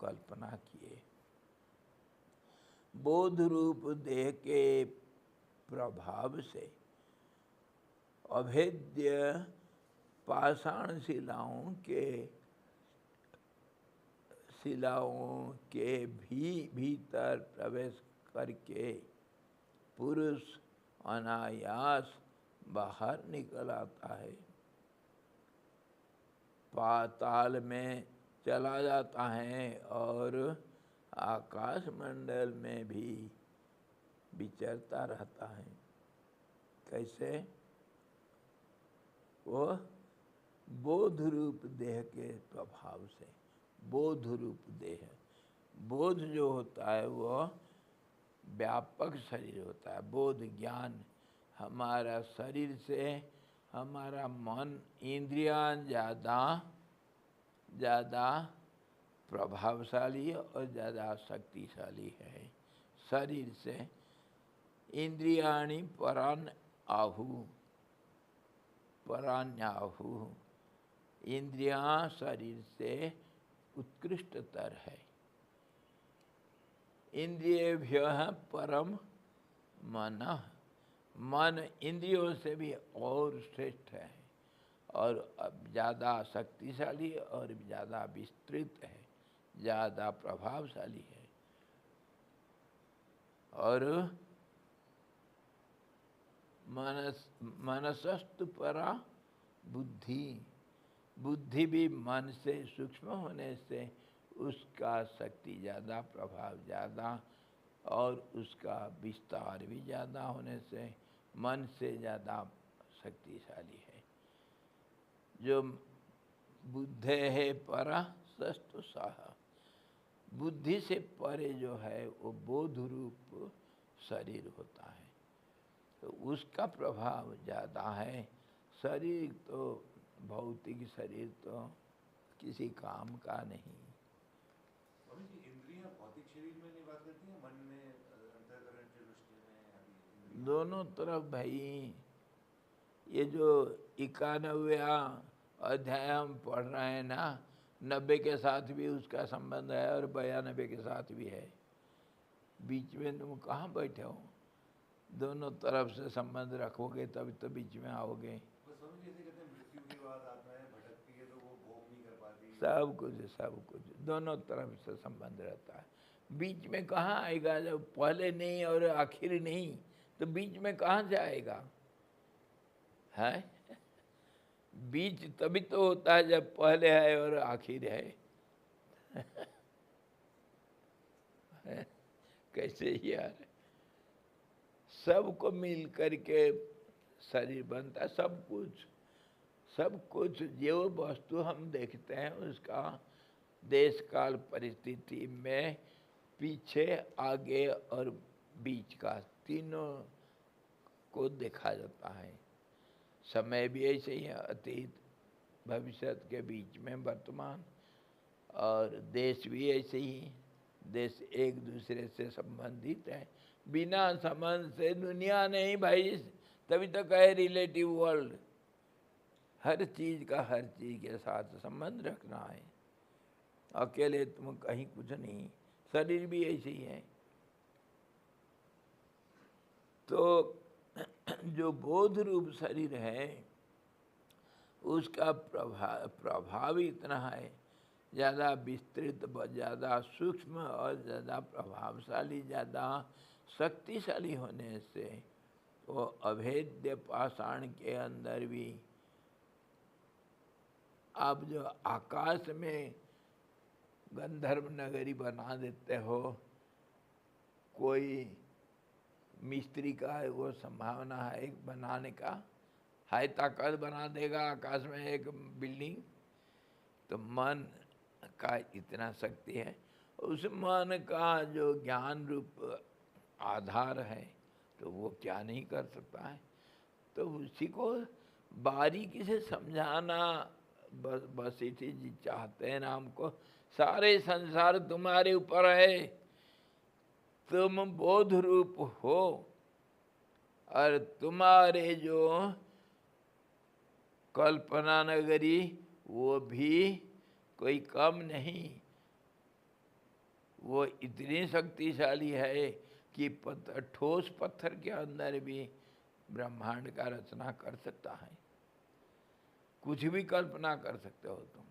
कल्पना किए। बोध रूप देह के प्रभाव से अभेद्य पाषाण शिलाओं के भी भीतर प्रवेश करके पुरुष अनायास बाहर निकल आता है, पाताल में चला जाता है और आकाश मंडल में भी विचरता रहता है। कैसे? वो बोध रूप देह के प्रभाव से। बोध रूप देह, बोध जो होता है वो व्यापक शरीर होता है। बोध ज्ञान, हमारा शरीर से हमारा मन, इंद्रियां ज़्यादा प्रभावशाली और ज़्यादा शक्तिशाली है। शरीर से इंद्रियाणि पराण्याहु, इंद्रियां शरीर से उत्कृष्टतर है। इंद्रियेभ्यः परम मनः, मन इंद्रियों से भी और श्रेष्ठ है और अब ज़्यादा शक्तिशाली और ज़्यादा विस्तृत है, ज़्यादा प्रभावशाली है। और मनसस्तु परा बुद्धि, बुद्धि भी मन से सूक्ष्म होने से उसका शक्ति ज़्यादा, प्रभाव ज़्यादा और उसका विस्तार भी ज़्यादा होने से मन से ज़्यादा शक्तिशाली है। जो बुद्धे है परा सस्तु साह, बुद्धि से परे जो है वो बोध रूप शरीर होता है, तो उसका प्रभाव ज़्यादा है। शरीर तो, भौतिक शरीर तो किसी काम का नहीं। इंद्रियां भौतिक शरीर में नहीं बात करती हैं, मन में, अंतःकरण की दृष्टि में, दोनों तरफ भाई। ये जो 91वां अध्याय हम पढ़ रहे हैं ना, 90 के साथ भी उसका संबंध है और 92 के साथ भी है। बीच में तुम कहाँ बैठे हो? दोनों तरफ से संबंध रखोगे तभी तो बीच में आओगे। मृत्यु के बाद आत्माएं भटकती है तो वो भोग नहीं कर पाती। सब कुछ दोनों तरफ से संबंध रहता है। बीच में कहाँ आएगा? जब पहले नहीं और आखिर नहीं तो बीच में कहाँ से आएगा? है बीच तभी तो होता है जब पहले है और आखिर है। कैसे यार? सबको मिल करके शरीर बनता है। सब कुछ जो वस्तु हम देखते हैं उसका देश काल परिस्थिति में पीछे, आगे और बीच का तीनों को देखा जाता है। समय भी ऐसे ही है, अतीत भविष्य के बीच में वर्तमान, और देश भी ऐसे ही। देश एक दूसरे से संबंधित है। बिना संबंध से दुनिया नहीं भाई, तभी तो कहे रिलेटिव वर्ल्ड। हर चीज़ का हर चीज़ के साथ संबंध रखना है। अकेले तुम कहीं कुछ नहीं। शरीर भी ऐसे ही है। तो जो बोध रूप शरीर है उसका प्रभाव इतना है, ज़्यादा विस्तृत, ज़्यादा सूक्ष्म और ज़्यादा प्रभावशाली, ज़्यादा शक्तिशाली होने से वो अभेद्य पाषाण के अंदर भी, आप जो आकाश में गंधर्व नगरी बना देते हो, कोई मिस्त्री का वो संभावना है बनाने का, हाई ताकत बना देगा आकाश में एक बिल्डिंग। तो मन का इतना शक्ति है, उस मन का जो ज्ञान रूप आधार है तो वो क्या नहीं कर सकता है। तो उसी को बारीकी से समझाना बस इसी जी चाहते हैं ना हमको। सारे संसार तुम्हारे ऊपर है, तुम बोध रूप हो और तुम्हारे जो कल्पना नगरी वो भी कोई कम नहीं, वो इतनी शक्तिशाली है कि ठोस पत्थर के अंदर भी ब्रह्मांड का रचना कर सकता है। कुछ भी कल्पना कर सकते हो तुम।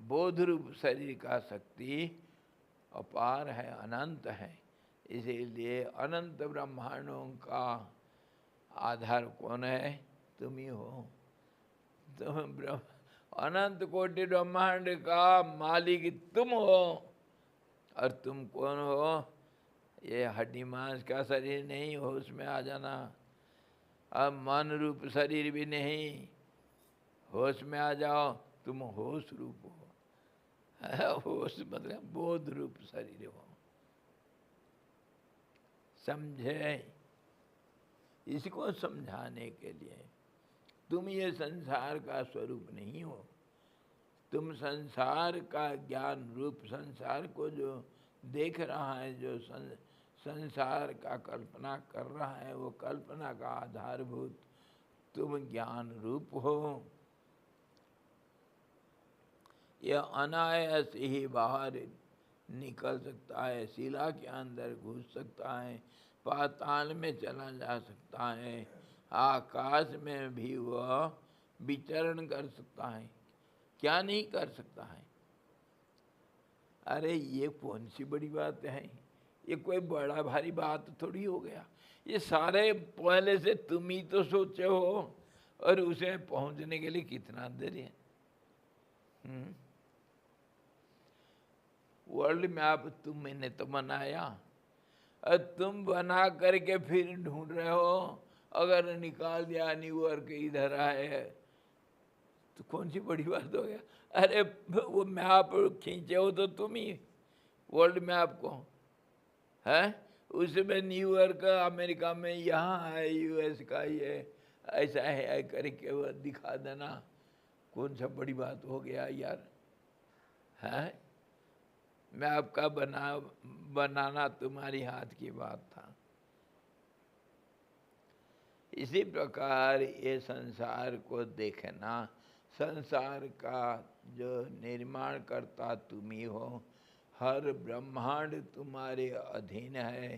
बोध रूप शरीर का शक्ति अपार है, अनंत है। इसीलिए अनंत ब्रह्मांडों का आधार कौन है? तुम ही हो। तुम अनंत कोटि ब्रह्मांड का मालिक तुम हो। और तुम कौन हो? ये हड्डी मांस का शरीर नहीं, होश में आ जाना। अब मन रूप शरीर भी नहीं, होश में आ जाओ। तुम होश रूप हो। होश मतलब बोध रूप शरीर हो। समझे? इसको समझाने के लिए तुम ये संसार का स्वरूप नहीं हो। तुम संसार का ज्ञान रूप, संसार को जो देख रहा है, जो संसार का कल्पना कर रहा है, वो कल्पना का आधारभूत तुम ज्ञान रूप हो। यह अनायास ही बाहर निकल सकता है, शिला के अंदर घुस सकता है, पाताल में चला जा सकता है, आकाश में भी वह विचरण कर सकता है। क्या नहीं कर सकता है? अरे ये कौन सी बड़ी बात है? ये कोई बड़ा भारी बात थोड़ी हो गया। ये सारे पहले से तुम ही तो सोचे हो, और उसे पहुंचने के लिए कितना देर है। वर्ल्ड मैप तुमने तो बनाया, और तुम बना करके फिर ढूंढ रहे हो। अगर निकाल दिया न्यूयॉर्क इधर आए तो कौन सी बड़ी बात हो गया? अरे वो मैप खींचे हो तो तुम ही, वर्ल्ड मैप को है, उसमें न्यूयॉर्क अमेरिका में यहाँ है, यूएस का ये ऐसा है करके वो दिखा देना। कौन सा बड़ी बात हो गया यार? है मैप का बनाना तुम्हारी हाथ की बात था। इसी प्रकार ये संसार को देखना, संसार का जो निर्माण करता तुम ही हो। हर ब्रह्मांड तुम्हारे अधीन है।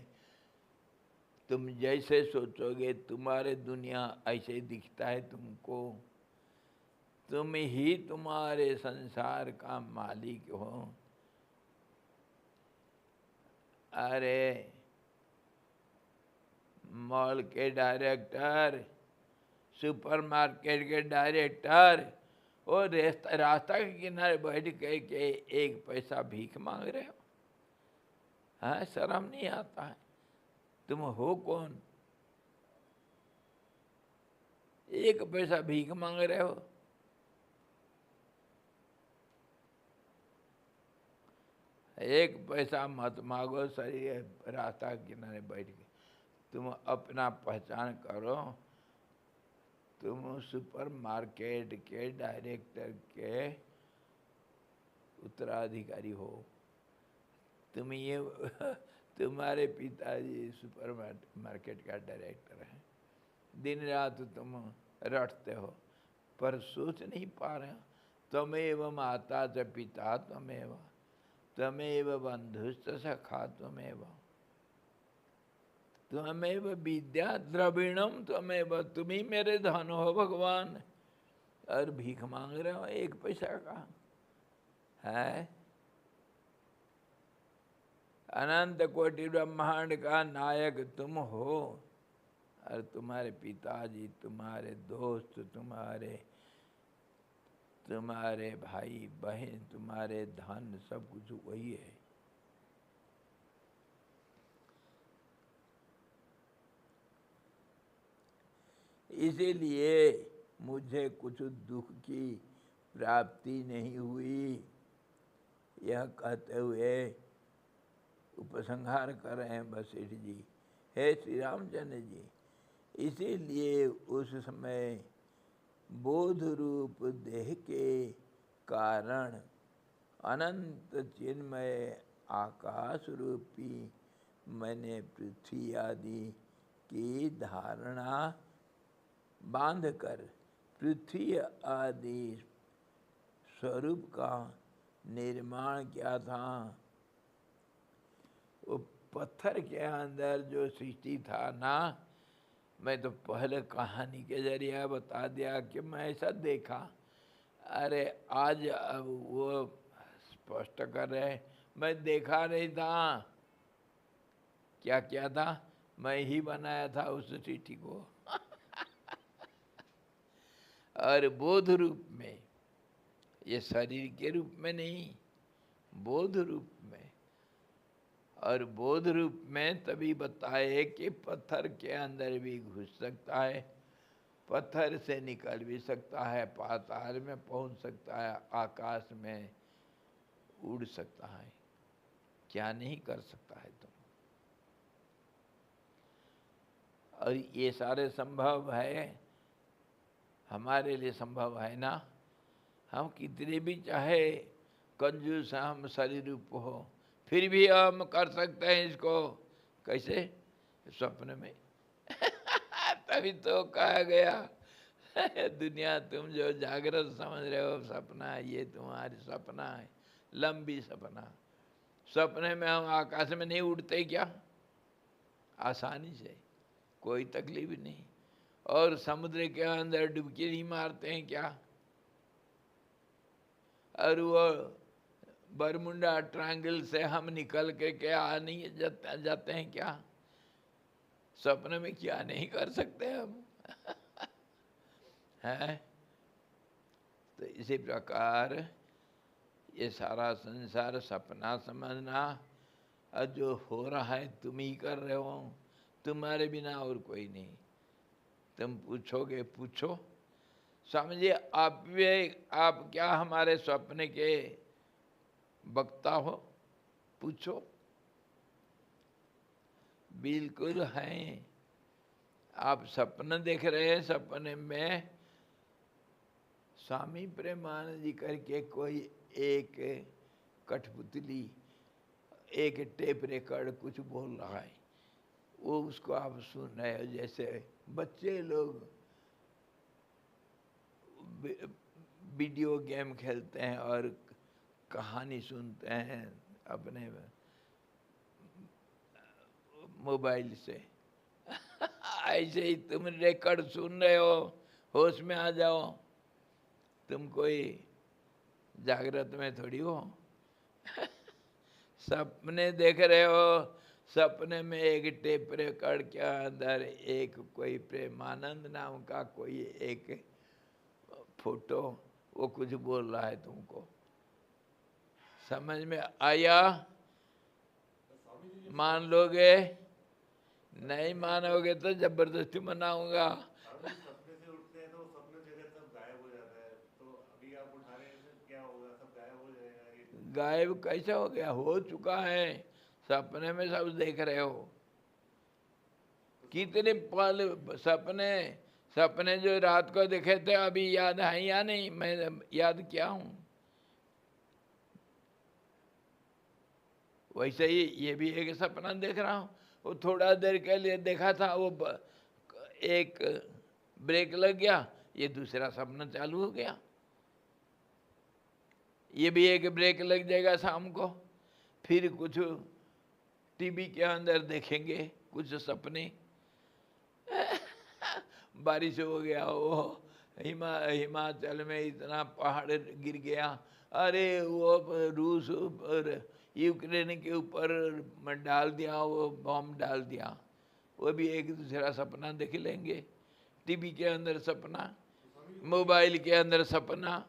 तुम जैसे सोचोगे तुम्हारे दुनिया ऐसे दिखता है तुमको। तुम ही तुम्हारे संसार का मालिक हो। अरे मॉल के डायरेक्टर, सुपरमार्केट के डायरेक्टर, और रास्ता के किनारे बैठ के एक पैसा भीख मांग रहे हो? हाँ, शर्म नहीं आता है? तुम हो कौन? एक पैसा भीख मांग रहे हो? एक पैसा मत मांगो। शरीर रास्ता के किनारे बैठ के तुम अपना पहचान करो। तुम सुपरमार्केट के डायरेक्टर के उत्तराधिकारी हो। तुम ये तुम्हारे पिताजी सुपरमार्केट का डायरेक्टर हैं। दिन रात तुम रटते हो, पर सोच नहीं पा रहे हो। त्वमेव माता च पिता त्वमेव, त्वमेव बंधुश्च सखा त्वमेव, त्वमेव विद्या द्रविणम त्वमेव। तुम ही मेरे धन हो भगवान। और भीख मांग रहे हो एक पैसा का? है अनंत कोटि ब्रह्मांड का नायक तुम हो। और तुम्हारे पिताजी, तुम्हारे दोस्त, तुम्हारे भाई बहन, तुम्हारे धन, सब कुछ वही है। इसीलिए मुझे कुछ दुख की प्राप्ति नहीं हुई, यह कहते हुए उपसंहार कर रहे हैं वशिष्ठ जी। हे श्री रामचंद्र जी, इसीलिए उस समय बोध रूप देह के कारण अनंत चिन्मय आकाश रूपी मैंने पृथ्वी आदि की धारणा बांधकर पृथ्वी आदि स्वरूप का निर्माण किया था। वो पत्थर के अंदर जो सृष्टि था ना, मैं तो पहले कहानी के जरिए बता दिया कि मैं ऐसा देखा। अरे आज अब वो स्पष्ट कर रहे, मैं देखा नहीं था। क्या क्या था? मैं ही बनाया था उस सृष्टि को। और बोध रूप में, ये शरीर के रूप में नहीं, बोध रूप में। और बोध रूप में तभी बताए कि पत्थर के अंदर भी घुस सकता है, पत्थर से निकल भी सकता है, पाताल में पहुंच सकता है, आकाश में उड़ सकता है। क्या नहीं कर सकता है तुम? और ये सारे संभव है, हमारे लिए संभव है ना। हम कितने भी चाहे कंजूस हम शरीर रूप हो, फिर भी हम कर सकते हैं इसको। कैसे? स्वप्न में। तभी तो कहा गया दुनिया तुम जो जागृत समझ रहे हो सपना है, ये तुम्हारी सपना है, लंबी सपना। सपने में हम आकाश में नहीं उड़ते क्या? आसानी से, कोई तकलीफ नहीं। और समुद्र के अंदर डुबकी नहीं मारते हैं क्या? और वो बरमुंडा ट्रायंगल से हम निकल के आ नहीं जाते हैं क्या? सपने में क्या नहीं कर सकते हम? है। तो इसी प्रकार ये सारा संसार सपना समझना, और जो हो रहा है तुम ही कर रहे हो, तुम्हारे बिना और कोई नहीं। तुम पूछोगे, पूछो, समझिए आप क्या हमारे स्वप्न के वक्ता हो? पूछो। बिल्कुल हैं। आप सपना देख रहे हैं, सपने में स्वामी प्रेमानंद जी करके कोई एक कठपुतली, एक टेप रिकॉर्ड कुछ बोल रहा है, वो उसको आप सुन रहे हो। जैसे बच्चे लोग वीडियो गेम खेलते हैं और कहानी सुनते हैं अपने मोबाइल से, ऐसे ही तुम रिकॉर्ड सुन रहे हो। होश में आ जाओ, तुम कोई जागृत में थोड़ी हो। सपने देख रहे हो, सपने में एक टेप रिकॉर्ड के अंदर एक कोई प्रेमानंद नाम का कोई एक फोटो, वो कुछ बोल रहा है तुमको। समझ में आया? मान लोगे? नहीं मानोगे तो जबरदस्ती मनाऊंगा। सपने से उठते हैं तो सपने जगत सब गायब हो जाता है, तो अभी आप उठा रहे हैं तो क्या होगा? सब गायब हो जाएगा ये। गायब कैसे हो गया? हो चुका है। सपने में सब देख रहे हो। कितने पल सपने, सपने जो रात को देखे थे अभी याद है या नहीं? मैं याद किया हूं। वैसे ही ये भी एक सपना देख रहा हूं। वो थोड़ा देर के लिए देखा था, वो एक ब्रेक लग गया, ये दूसरा सपना चालू हो गया। ये भी एक ब्रेक लग जाएगा शाम को, फिर कुछ टीवी के अंदर देखेंगे कुछ सपने। बारिश हो गया, वो हिमाचल में इतना पहाड़ गिर गया, अरे वो रूस और यूक्रेन के ऊपर डाल दिया, वो बॉम्ब डाल दिया। वो भी एक दूसरा सपना देख लेंगे। टीवी के अंदर सपना, मोबाइल के अंदर सपना।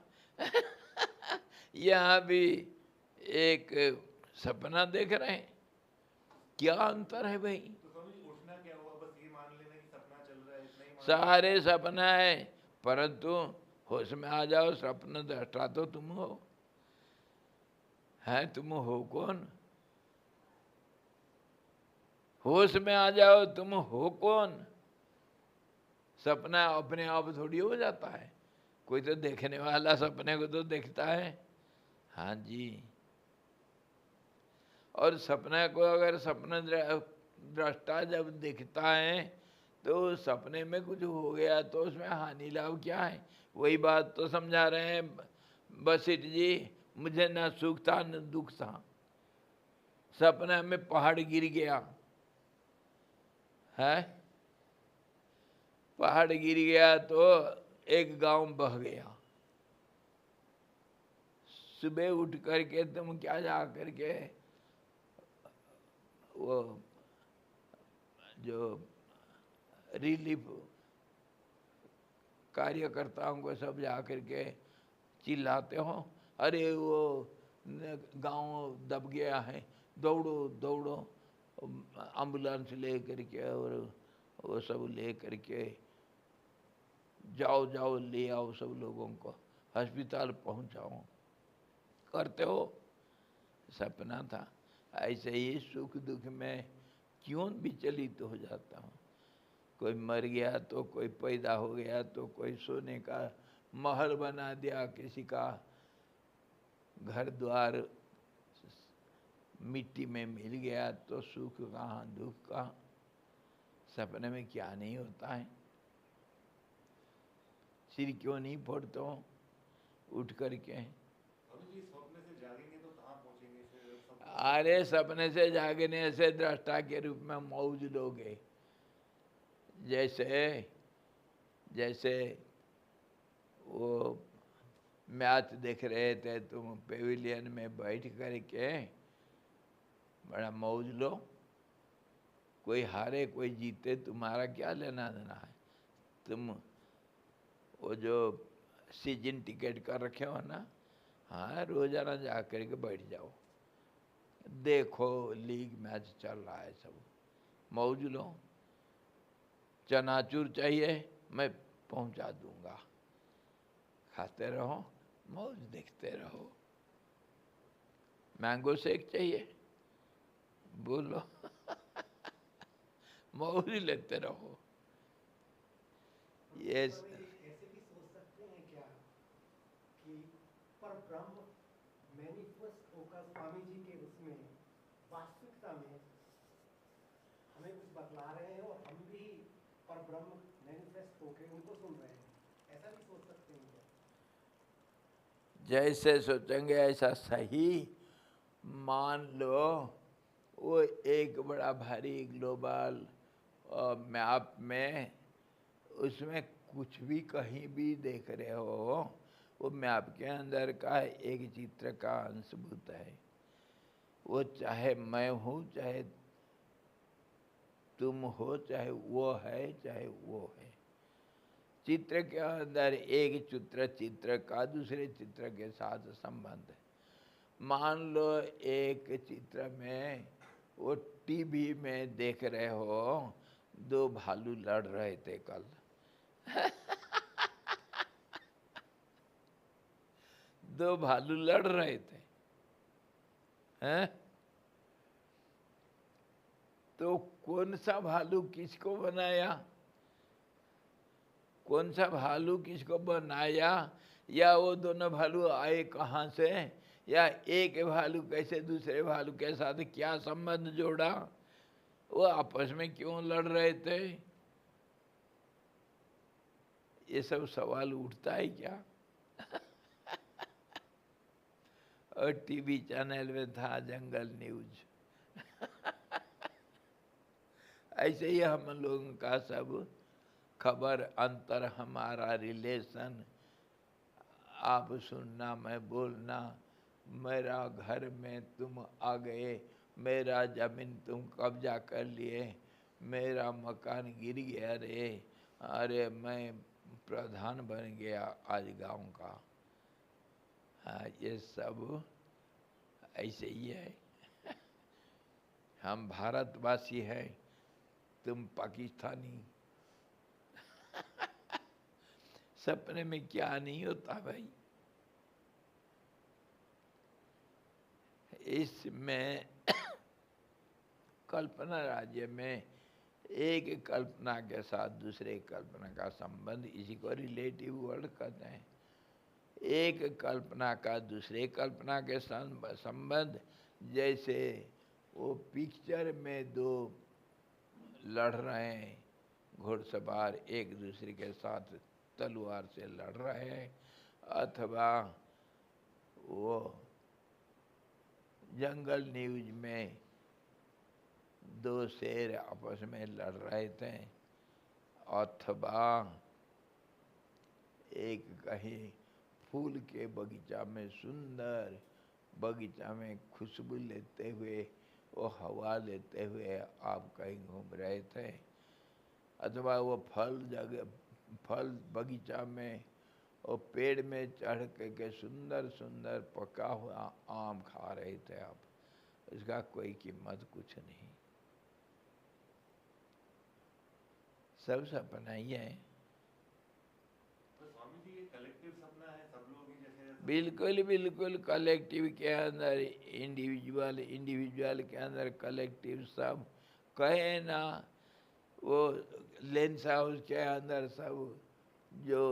यहाँ भी एक सपना देख रहे हैं। क्या अंतर है भाई? तो स्वामी उठना क्या हुआ? बस ये मान लेना कि सपना चल रहा है, इतना ही मान सारे सपना है, परंतु होश में आ जाओ। स्वप्न दृष्टा तो तुम हो। है तुम हो कौन? होश में आ जाओ, तुम हो कौन? सपना अपने आप थोड़ी हो जाता है। कोई तो देखने वाला सपने को तो देखता है। हाँ जी। और सपना को अगर सपना दृष्टा जब दिखता है तो सपने में कुछ हो गया तो उसमें हानि लाभ क्या है? वही बात तो समझा रहे हैं वशिष्ठ जी। मुझे न सुख था न दुख था। सपने में पहाड़ गिर गया है, पहाड़ गिर गया तो एक गांव बह गया। सुबह उठ करके तुम क्या जा करके वो जो रिलीफ कार्यकर्ताओं को सब जा करके चिल्लाते हो, अरे वो गांव दब गया है, दौड़ो दौड़ो, एम्बुलेंस ले करके और वो सब ले करके जाओ जाओ ले आओ सब लोगों को, अस्पताल पहुंचाओ, करते हो। सपना था। ऐसे ही सुख दुख में क्यों विचलित हो जाता हूँ। कोई मर गया तो कोई पैदा हो गया तो कोई सोने का महल बना दिया, किसी का घर द्वार मिट्टी में मिल गया तो सुख कहाँ दुख कहाँ। सपने में क्या नहीं होता है। सिर क्यों नहीं फोड़ते हो उठ करके? सपने से जागेंगे तो कहाँ पहुँचेंगे फिर? अरे सपने से जागने से दृष्टा के रूप में मौज लोगे। जैसे जैसे वो मैच देख रहे थे तुम पेविलियन में बैठ करके, बड़ा मौज लो। कोई हारे कोई जीते तुम्हारा क्या लेना देना है। तुम वो जो सीजन टिकट कर रखे हो ना, हाँ रोजाना जा करके बैठ जाओ, देखो लीग मैच चल रहा है, सब मौज लो। चनाचूर चाहिए मैं पहुंचा दूंगा, खाते रहो मौज देखते रहो। मैंगो शेक चाहिए बोलो मौज लेते रहो। ये ऐसे भी सोच सकते हैं क्या कि पर ब्रह्म मैनिफेस्ट होकर स्वामी जी के उसमें वास्तविकता में हमें कुछ बतला रहे हैं और हम भी पर ब्रह्म मैनिफेस्ट होकर उनको सुन रहे हैं, ऐसा भी सोच सकते हैं क्या? जैसे सोचेंगे ऐसा सही मान लो। वो एक बड़ा भारी ग्लोबल मैप में, उसमें कुछ भी कहीं भी देख रहे हो, वो मैप के अंदर का एक चित्र का अंशभूत है। वो चाहे मैं हूँ, चाहे तुम हो, चाहे वो है, चाहे वो है। चित्र के अंदर एक चित्र का दूसरे चित्र के साथ संबंध है। मान लो एक चित्र में वो टीवी में देख रहे हो, दो भालू लड़ रहे थे कल दो भालू लड़ रहे थे हैं? तो कौन सा भालू किसको बनाया, कौन सा भालू किसको बनाया, या वो दोनों भालू आए कहाँ से, या एक भालू कैसे दूसरे भालू के साथ क्या संबंध जोड़ा, वो आपस में क्यों लड़ रहे थे, ये सब सवाल उठता है क्या? और टीवी चैनल में था जंगल न्यूज ऐसे ही हम लोगों का सब खबर अंतर, हमारा रिलेशन, आप सुनना मैं बोलना, मेरा घर में तुम आ गए, मेरा जमीन तुम कब्जा कर लिए, मेरा मकान गिर गया रे, अरे मैं प्रधान बन गया आज गांव का। हाँ ये सब ऐसे ही है हम भारतवासी हैं, तुम पाकिस्तानी सपने में क्या नहीं होता भाई। इसमें कल्पना राज्य में एक कल्पना के साथ दूसरे कल्पना का संबंध, इसी को रिलेटिव वर्ड कहते हैं। एक कल्पना का दूसरे कल्पना के संबंध, जैसे वो पिक्चर में दो लड़ रहे हैं, घुड़सवार एक दूसरे के साथ तलवार से लड़ रहे हैं, अथवा वो जंगल न्यूज में दो शेर आपस में लड़ रहे थे, अथवा एक कहीं फूल के बगीचा में, सुंदर बगीचा में खुशबू लेते हुए, वो हवा लेते हुए आप कहीं घूम रहे थे, अथवा वो फल बगीचा में और पेड़ में चढ़ के सुंदर सुंदर पका हुआ आम खा रहे थे आप, इसका कोई कीमत कुछ नहीं। सब सपना ही है। तो स्वामी जी ये कलेक्टिव सपना है, सब लोग ही जैसे बिल्कुल बिल्कुल, कलेक्टिव के अंदर इंडिविजुअल, इंडिविजुअल के अंदर कलेक्टिव, सब कहे ना। वो लेंस हाउस के अंदर सब, जो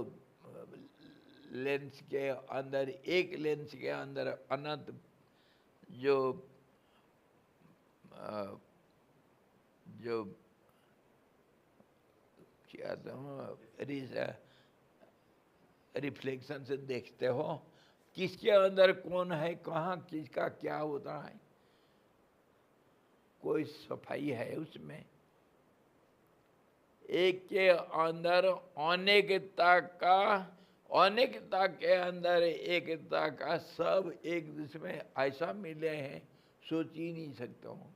लेंस के अंदर, एक लेंस के अंदर अनंत जो जो क्या रिफ्लेक्शन से देखते हो, किसके अंदर कौन है, कहाँ किसका क्या होता है, कोई सफाई है उसमें? एक के अंदर अनेकता के अंदर एकता का, सब एक दूसरे में ऐसा मिले हैं, सोच ही नहीं सकता हूँ।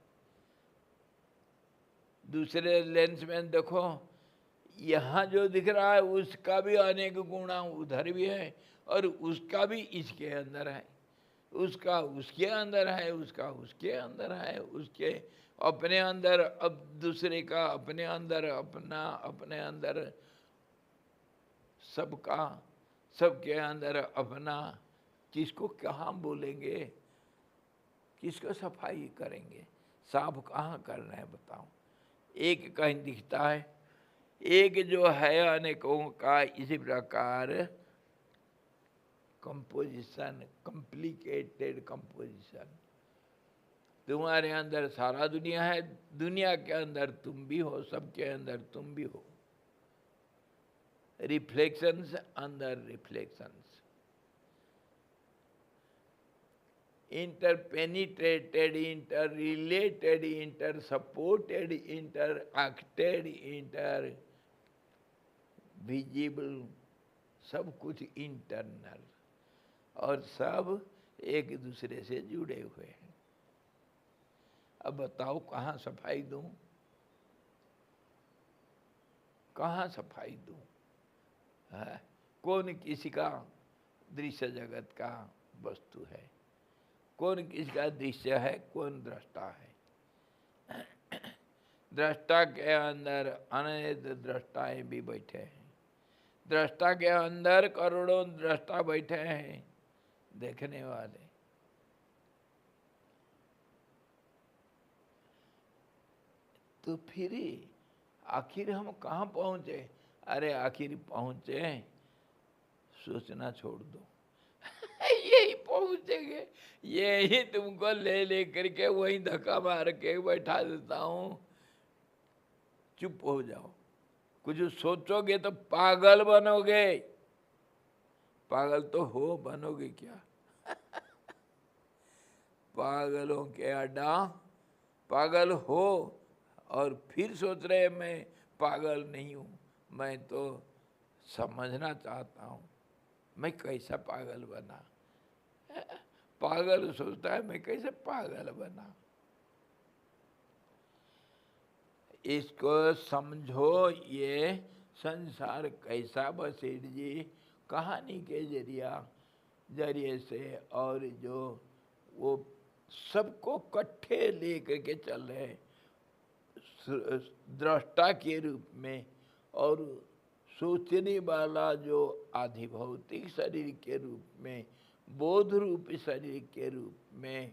दूसरे लेंस में देखो, यहाँ जो दिख रहा है उसका भी अनेक गुणा उधर भी है, और उसका भी इसके अंदर है, उसका उसके अंदर है, उसका उसके अंदर है, उसके अपने अंदर, अब दूसरे का अपने अंदर, अपना अपने अंदर, सबका सबके अंदर अपना। किसको कहाँ बोलेंगे, किसको सफाई करेंगे, साफ कहाँ करना है बताओ? एक कहीं दिखता है, एक जो है अनेकों का। इसी प्रकार कंपोजिशन, कॉम्प्लिकेटेड कंपोजिशन, तुम्हारे अंदर सारा दुनिया है, दुनिया के अंदर तुम भी हो, सबके अंदर तुम भी हो। रिफ्लेक्शंस अंदर reflections, interpenetrated, interrelated, intersupported, interacted, intervisible, सब कुछ इंटरनल, और सब एक दूसरे से जुड़े हुए हैं। अब बताओ कहाँ सफाई दूं, कहाँ सफाई दूं? है कौन किसी का दृश्य जगत का वस्तु है, कौन किसका दृश्य है, कौन दृष्टा है? दृष्टा के अंदर अनेक दृष्टाएं भी बैठे हैं, दृष्टा के अंदर करोड़ों दृष्टा बैठे हैं, देखने वाले। तो फिर आखिर हम कहाँ पहुंचे? अरे आखिर पहुंचे, सोचना छोड़ दो। यही पहुंचेंगे, यही तुमको ले ले करके वही धक्का मार के बैठा देता हूं, चुप हो जाओ। कुछ सोचोगे तो पागल बनोगे, पागल तो हो, बनोगे क्या? पागलों के अड्डा, पागल हो, और फिर सोच रहे मैं पागल नहीं हूं, मैं तो समझना चाहता हूं मैं कैसा पागल बना। पागल सोचता है मैं कैसे पागल बना। इसको समझो, ये संसार कैसा बसेठ जी कहानी के जरिए से, और जो वो सबको इकट्ठे लेकर के चल रहे दृष्टा के रूप में, और सोचने वाला जो आधिभौतिक शरीर के रूप में, बोध रूप शरीर के रूप में,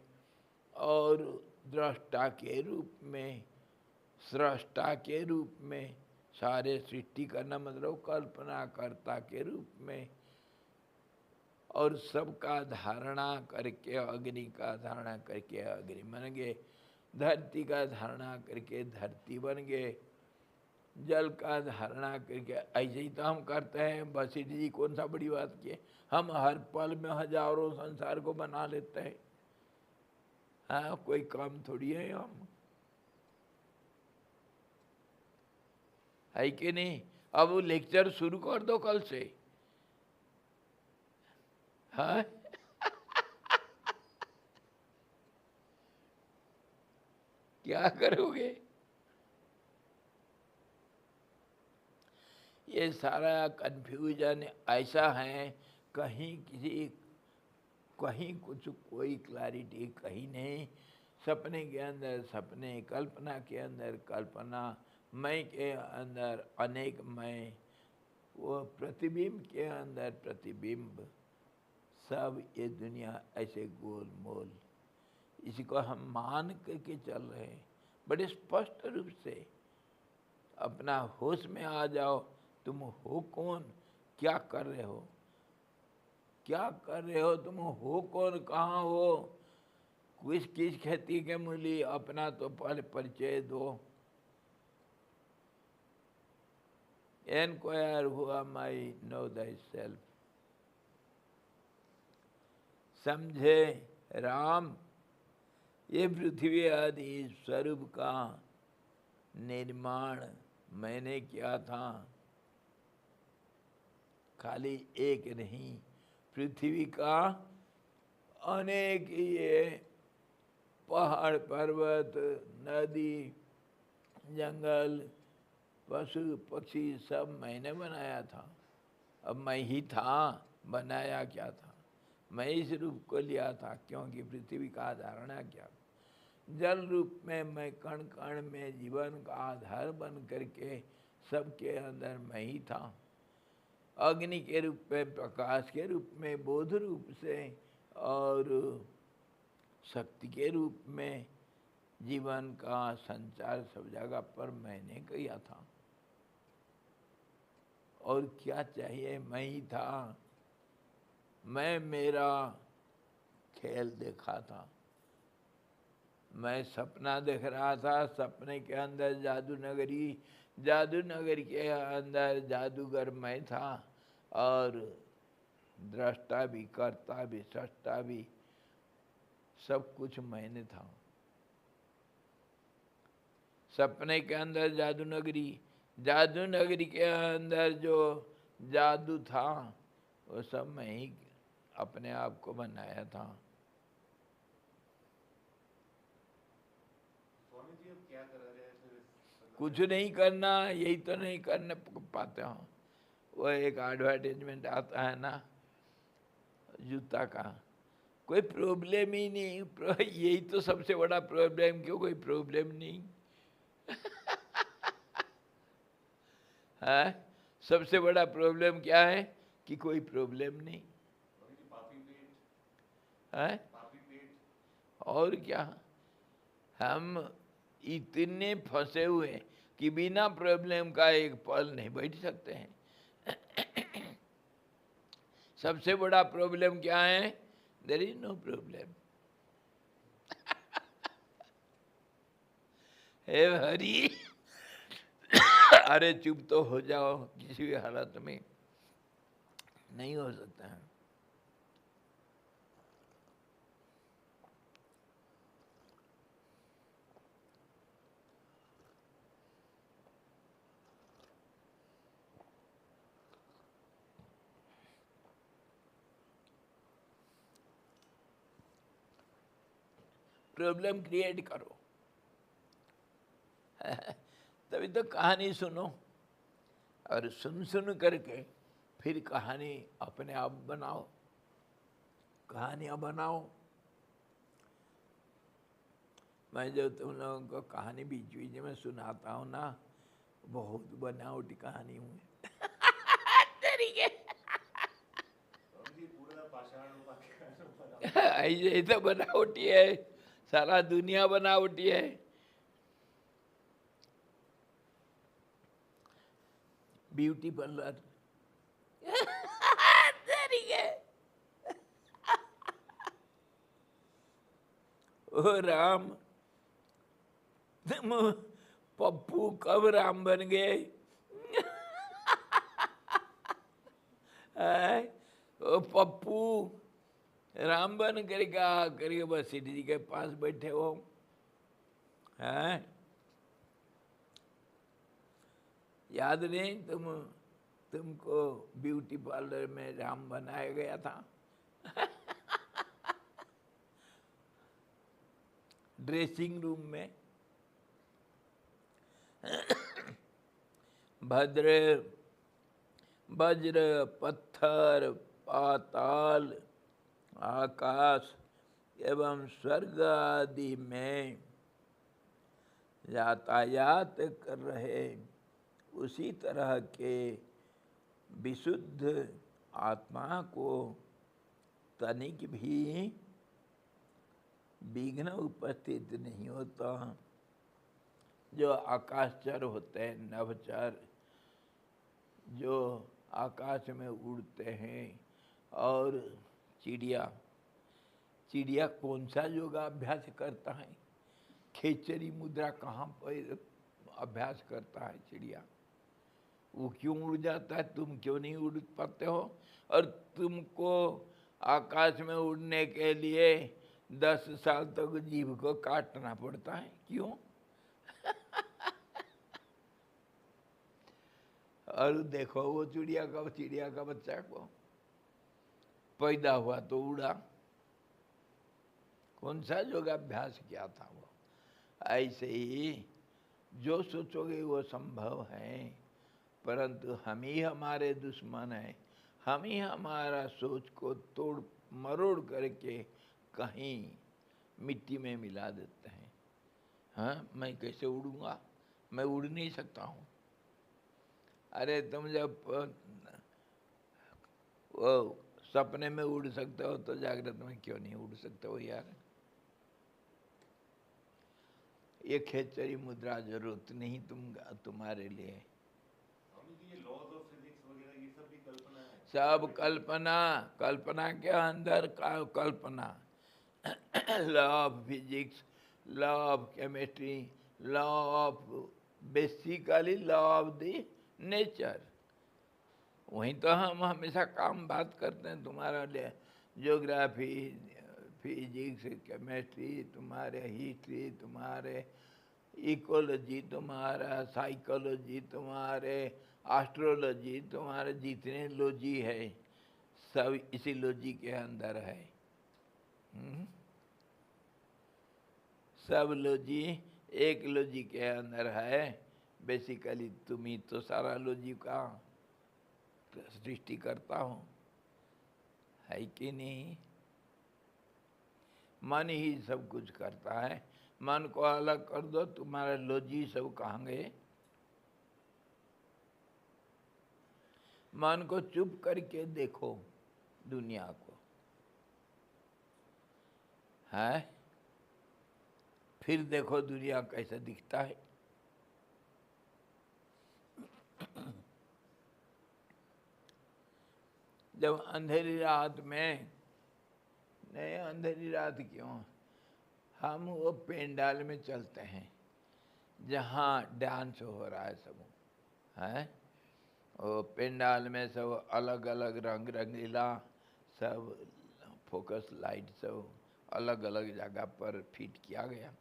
और दृष्टा के रूप में, सृष्टा के रूप में, सारे सृष्टि करना मतलब कल्पना कर्ता के रूप में, और सबका धारणा करके अग्नि का धारणा करके अग्नि बन गए, धरती का धारणा करके धरती बन गए, जल का धारणा करके ऐसे ही तो हम करते हैं। वशिष्ठ जी कौन सा बड़ी बात की है, हम हर पल में हजारों संसार को बना लेते हैं। हाँ, कोई काम थोड़ी है हम, है कि नहीं। अब वो लेक्चर शुरू कर दो कल से। हाँ क्या करोगे। ये सारा कंफ्यूजन ऐसा है, कहीं कुछ कोई क्लैरिटी कहीं नहीं। सपने के अंदर सपने, कल्पना के अंदर कल्पना, मैं के अंदर अनेक मैं, वो प्रतिबिंब के अंदर प्रतिबिंब, सब ये दुनिया ऐसे गोल मोल, इसी को हम मान करके चल रहे हैं। बड़े स्पष्ट रूप से अपना होश में आ जाओ, तुम हो कौन, क्या कर रहे हो, क्या कर रहे हो, तुम हो कौन, कहाँ हो, किस खेती के मूली, अपना तो परिचय दो। Inquire who am I, know thyself। समझे राम, ये पृथ्वी आदि स्वरूप का निर्माण मैंने किया था। खाली एक नहीं, पृथ्वी का अनेक ये पहाड़ पर्वत नदी जंगल पशु पक्षी सब मैंने बनाया था। अब मैं ही था, बनाया क्या था, मैं इस रूप को लिया था, क्योंकि पृथ्वी का धारणा क्या, जल रूप में मैं कण कण में जीवन का आधार बन करके सबके अंदर मैं ही था। अग्नि के रूप में, प्रकाश के रूप में, बोध रूप से और शक्ति के रूप में जीवन का संचार सब जगह पर मैंने किया था। और क्या चाहिए, मैं ही था। मैं मेरा खेल देखा था, मैं सपना देख रहा था। सपने के अंदर जादू नगरी, जादू नगरी के अंदर जादूगर मैं था, और दृष्टा भी, करता भी, सृष्टा भी, सब कुछ मैंने था। सपने के अंदर जादू नगरी, जादू नगरी के अंदर जो जादू था वो सब मैं ही अपने आप को बनाया था। स्वामी जी अब क्या करा रहे हैं फिर? कुछ नहीं करना, यही तो नहीं करने पाते हो। वो एक एडवर्टाइजमेंट आता है ना जूता का, कोई प्रॉब्लम ही नहीं, यही तो सबसे बड़ा प्रॉब्लम, क्यों कोई प्रॉब्लम नहीं है। सबसे बड़ा प्रॉब्लम क्या है कि कोई प्रॉब्लम नहीं पापी पेट, है। पापी पेट। और क्या, हम इतने फंसे हुए कि बिना प्रॉब्लम का एक पल नहीं बैठ सकते हैं। सबसे बड़ा प्रॉब्लम क्या है, देयर इज नो प्रॉब्लम। हे हरि, अरे चुप तो हो जाओ, किसी भी हालत में नहीं हो सकता है। प्रॉब्लम क्रिएट करो तभी तो कहानी सुनो, और सुन करके फिर कहानी अपने आप बनाओ, कहानियाँ बनाओ। मैं जो तुम लोगों को कहानी बीच बीच में सुनाता हूँ ना, बहुत बनावटी कहानी हूँ ऐसे तो बनावटी है, सारा दुनिया बनावटी है। ब्यूटी पार्लर ओ राम, तुम पप्पू कब राम बन गए? ओ पप्पू राम बन करके बस सीधी जी के पास बैठे हो हैं? याद नहीं तुमको ब्यूटी पार्लर में राम बनाया गया था? ड्रेसिंग रूम में वज्र पत्थर पाताल आकाश एवं स्वर्ग आदि में यातायात कर रहे उसी तरह के विशुद्ध आत्मा को तनिक भी विघ्न उपस्थित नहीं होता। जो आकाशचर होते हैं, नभचर, जो आकाश में उड़ते हैं, और चिड़िया कौन सा योगाभ्यास करता है? खेचरी मुद्रा कहाँ पर अभ्यास करता है चिड़िया? वो क्यों उड़ जाता है? तुम क्यों नहीं उड़ पाते हो? और तुमको आकाश में उड़ने के लिए 10 साल तक जीभ को काटना पड़ता है, क्यों? और देखो वो चिड़िया का बच्चा को पैदा हुआ तो उड़ा, कौन सा योगाभ्यास किया था वो? ऐसे ही जो सोचोगे वो संभव है, परंतु हम ही हमारे दुश्मन हैं। हम ही हमारा सोच को तोड़ मरोड़ करके कहीं मिट्टी में मिला देते हैं। हाँ, मैं कैसे उड़ूंगा? मैं उड़ नहीं सकता हूँ। अरे तुम जब वो सपने में उड़ सकते हो तो जागृत में क्यों नहीं उड़ सकते हो यार? ये खेचरी मुद्रा जरूरत नहीं तुम्हारे लिए। ये लॉज ऑफ फिजिक्स वगैरह ये सब भी कल्पना है? सब कल्पना के अंदर कल्पना। Law of physics, law of chemistry, law of basically law of the nature. वहीं तो हम हमेशा काम बात करते हैं। तुम्हारा ज्योग्राफी, फिजिक्स, केमिस्ट्री, तुम्हारे हिस्ट्री, तुम्हारे इकोलॉजी, तुम्हारा साइकोलॉजी, तुम्हारे एस्ट्रोलॉजी, तुम्हारे जितने लॉजी है सब इसी लॉजी के अंदर है। सब लॉजी एक लॉजी के अंदर है। बेसिकली तुम ही तो सारा लॉजी का सृष्टि करता हो, है कि नहीं? मन ही सब कुछ करता है। मन को अलग कर दो, तुम्हारे लॉजी सब कहाँ गए? मन को चुप करके देखो दुनिया को, है? फिर देखो दुनिया कैसा दिखता है। जब अंधेरी रात में, नहीं अंधेरी रात क्यों, हम वो पेंडाल में चलते हैं जहाँ डांस हो रहा है सब, है? वो पेंडाल में सब अलग अलग रंग रंगीला सब फोकस लाइट सब अलग अलग जगह पर फिट किया गया।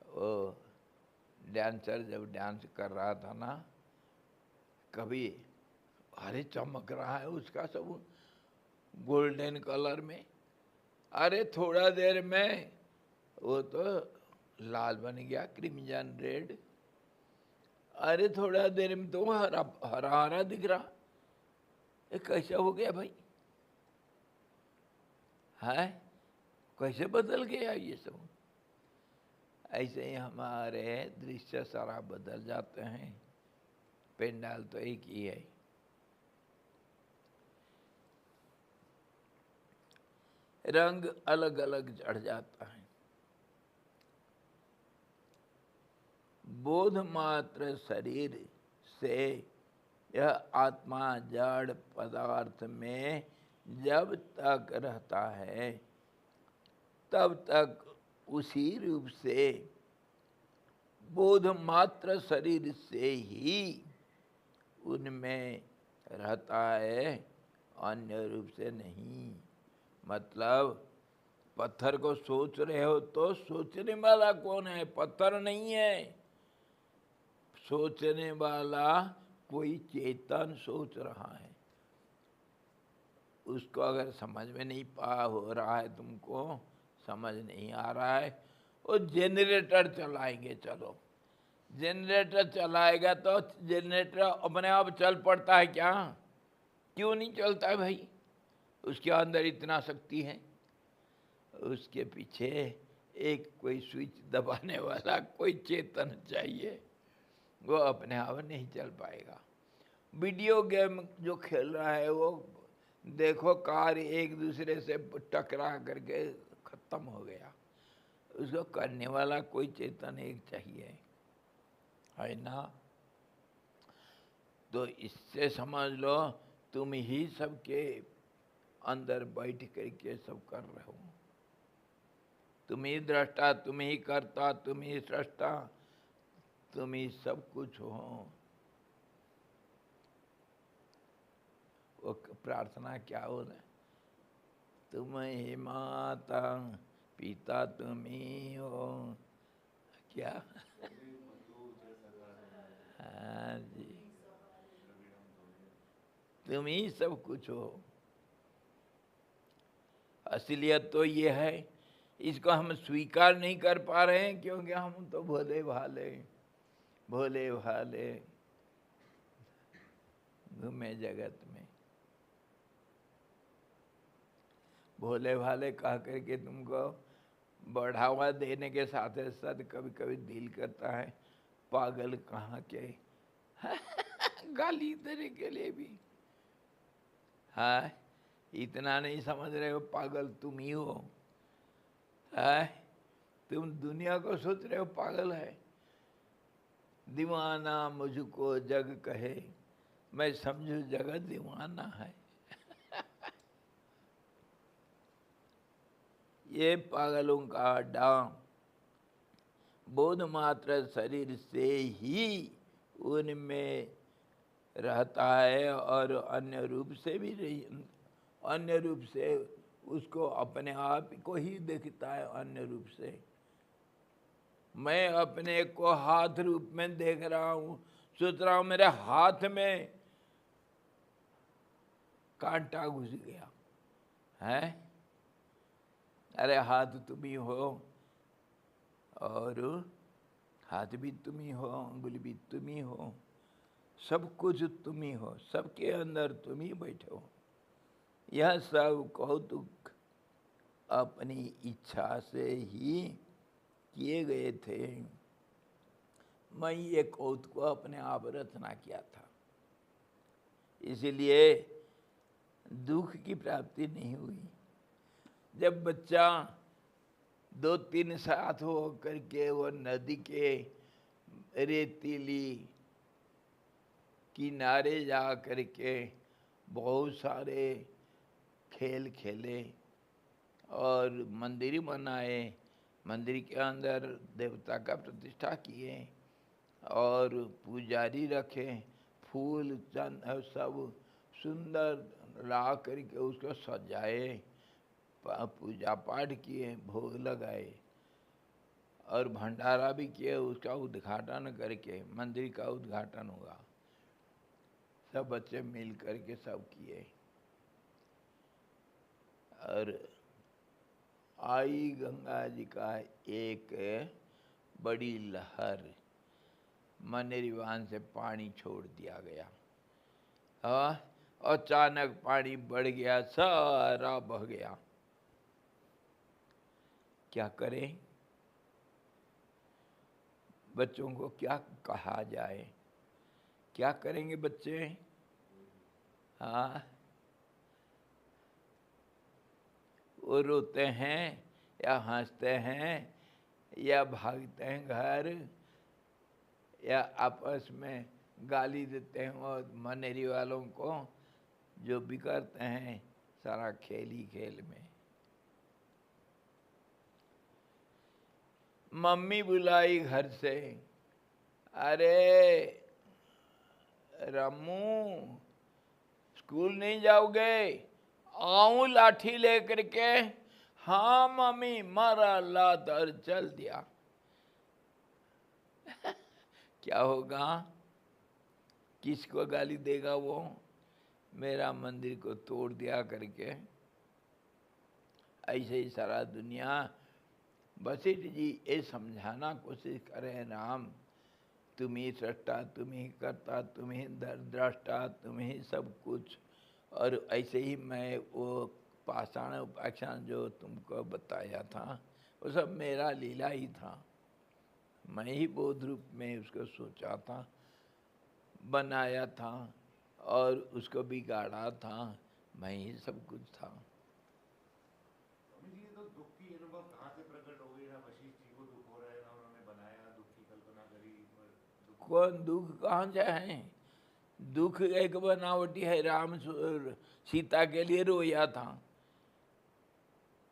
वो डांसर जब डांस कर रहा था ना, कभी अरे चमक रहा है उसका सब गोल्डन कलर में, अरे थोड़ा देर में वो तो लाल बन गया, क्रिम्जन रेड। अरे थोड़ा देर में तो हरा हरा हरा दिख रहा। ये कैसा हो गया भाई? है कैसे बदल गया ये सब? ऐसे ही हमारे दृश्य सारा बदल जाते हैं। पेंडाल तो एक ही है। रंग अलग अलग चढ़ जाता है। बोध मात्र शरीर से यह आत्मा जड़ पदार्थ में जब तक रहता है तब तक उसी रूप से बोध मात्र शरीर से ही उनमें रहता है, अन्य रूप से नहीं। मतलब पत्थर को सोच रहे हो तो सोचने वाला कौन है? पत्थर नहीं है। सोचने वाला कोई चेतन सोच रहा है। उसको अगर समझ में नहीं हो रहा है, तुमको समझ नहीं आ रहा है, वो जनरेटर चलाएंगे। चलो जनरेटर चलाएगा तो जनरेटर अपने आप चल पड़ता है क्या? क्यों नहीं चलता है भाई? उसके अंदर इतना शक्ति है। उसके पीछे एक कोई स्विच दबाने वाला कोई चेतन चाहिए, वो अपने आप नहीं चल पाएगा। वीडियो गेम जो खेल रहा है वो देखो, कार एक दूसरे से टकरा करके खत्म हो गया, उसको करने वाला कोई चेतन एक चाहिए, है ना? तो इससे समझ लो तुम ही सबके अंदर बैठ करके सब कर रहे हो। तुम ही दृष्टा, तुम ही कर्ता, तुम ही सृष्टा, तुम ही सब कुछ हो। वो प्रार्थना क्या हो रहा है? तुम ही माता पिता तुम ही हो। क्या? हाँ जी, तुम ही सब कुछ हो। असलियत तो ये है, इसको हम स्वीकार नहीं कर पा रहे हैं क्योंकि हम तो भोले भाले घूमे जगत में। भोले भाले कह करके तुमको बढ़ावा देने के साथ साथ कभी कभी दिल करता है पागल कहाँ के गाली देने के लिए भी। हाँ, इतना नहीं समझ रहे हो, पागल तुम ही हो। है, तुम दुनिया को सोच रहे हो पागल है। दीवाना मुझको जग कहे, मैं समझू जगत दीवाना है। ये पागलों का अड्डा बोध मात्र शरीर से ही उनमें रहता है और अन्य रूप से भी अन्य रूप से उसको अपने आप को ही देखता है। अन्य रूप से मैं अपने को हाथ रूप में देख रहा हूँ, सोच रहा हूँ मेरे हाथ में कांटा घुस गया है। अरे हाथ तुम ही हो और हाथ भी तुम ही हो, उंगली भी तुम ही हो, सब कुछ तुम ही हो, सबके अंदर तुम ही बैठे हो। यह सब कौतुक अपनी इच्छा से ही किए गए थे। मैं ये कौतुक को अपने आप रचना किया था, इसलिए दुख की प्राप्ति नहीं हुई। जब बच्चा 2-3 साथ हो करके वो नदी के रेतीली किनारे जा करके बहुत सारे खेल खेले और मंदिर बनाए, मंदिर के अंदर देवता का प्रतिष्ठा किए और पुजारी रखे, फूल चंद सब सुंदर ला करके उसको सजाए, पूजा पाठ किए, भोग लगाए और भंडारा भी किए। उसका उद्घाटन करके मंदिर का उद्घाटन हुआ, सब बच्चे मिल करके सब किए। और आई गंगा जी का एक बड़ी लहर, मनेरी बांध से पानी छोड़ दिया गया और अचानक पानी बढ़ गया, सारा बह गया। क्या करें? बच्चों को क्या कहा जाए? क्या करेंगे बच्चे? हाँ, वो रोते हैं या हंसते हैं या भागते हैं घर या आपस में गाली देते हैं और मनेरी वालों को, जो भी करते हैं सारा खेल ही खेल में। मम्मी बुलाई घर से, अरे रामू, स्कूल नहीं जाओगे? आऊं लाठी लेकर के? हाँ मम्मी, मारा लात और चल दिया। क्या होगा? किसको गाली देगा वो? मेरा मंदिर को तोड़ दिया करके। ऐसे ही सारा दुनिया। वशिष्ठ जी ये समझाना कोशिश करें, राम तुम ही सृष्टा, तुम ही करता, तुम ही दृष्टा, तुम ही सब कुछ। और ऐसे ही मैं वो पाषाण उपाख्यान जो तुमको बताया था वो सब मेरा लीला ही था। मैं ही बोध रूप में उसको सोचा था, बनाया था और उसको बिगाड़ा था। मैं ही सब कुछ था। स्वामी जी, ये तो दुख की अनुभव कहाँ से प्रकट हो गई? ना वशिष्ठ जी को दुख हो रहा है, ना उन्होंने बनाया, दुख की कल्पना करी, पर दुख कौन दुख कहाँ से है? दुख एक बनावटी है। राम सीता के लिए रोया था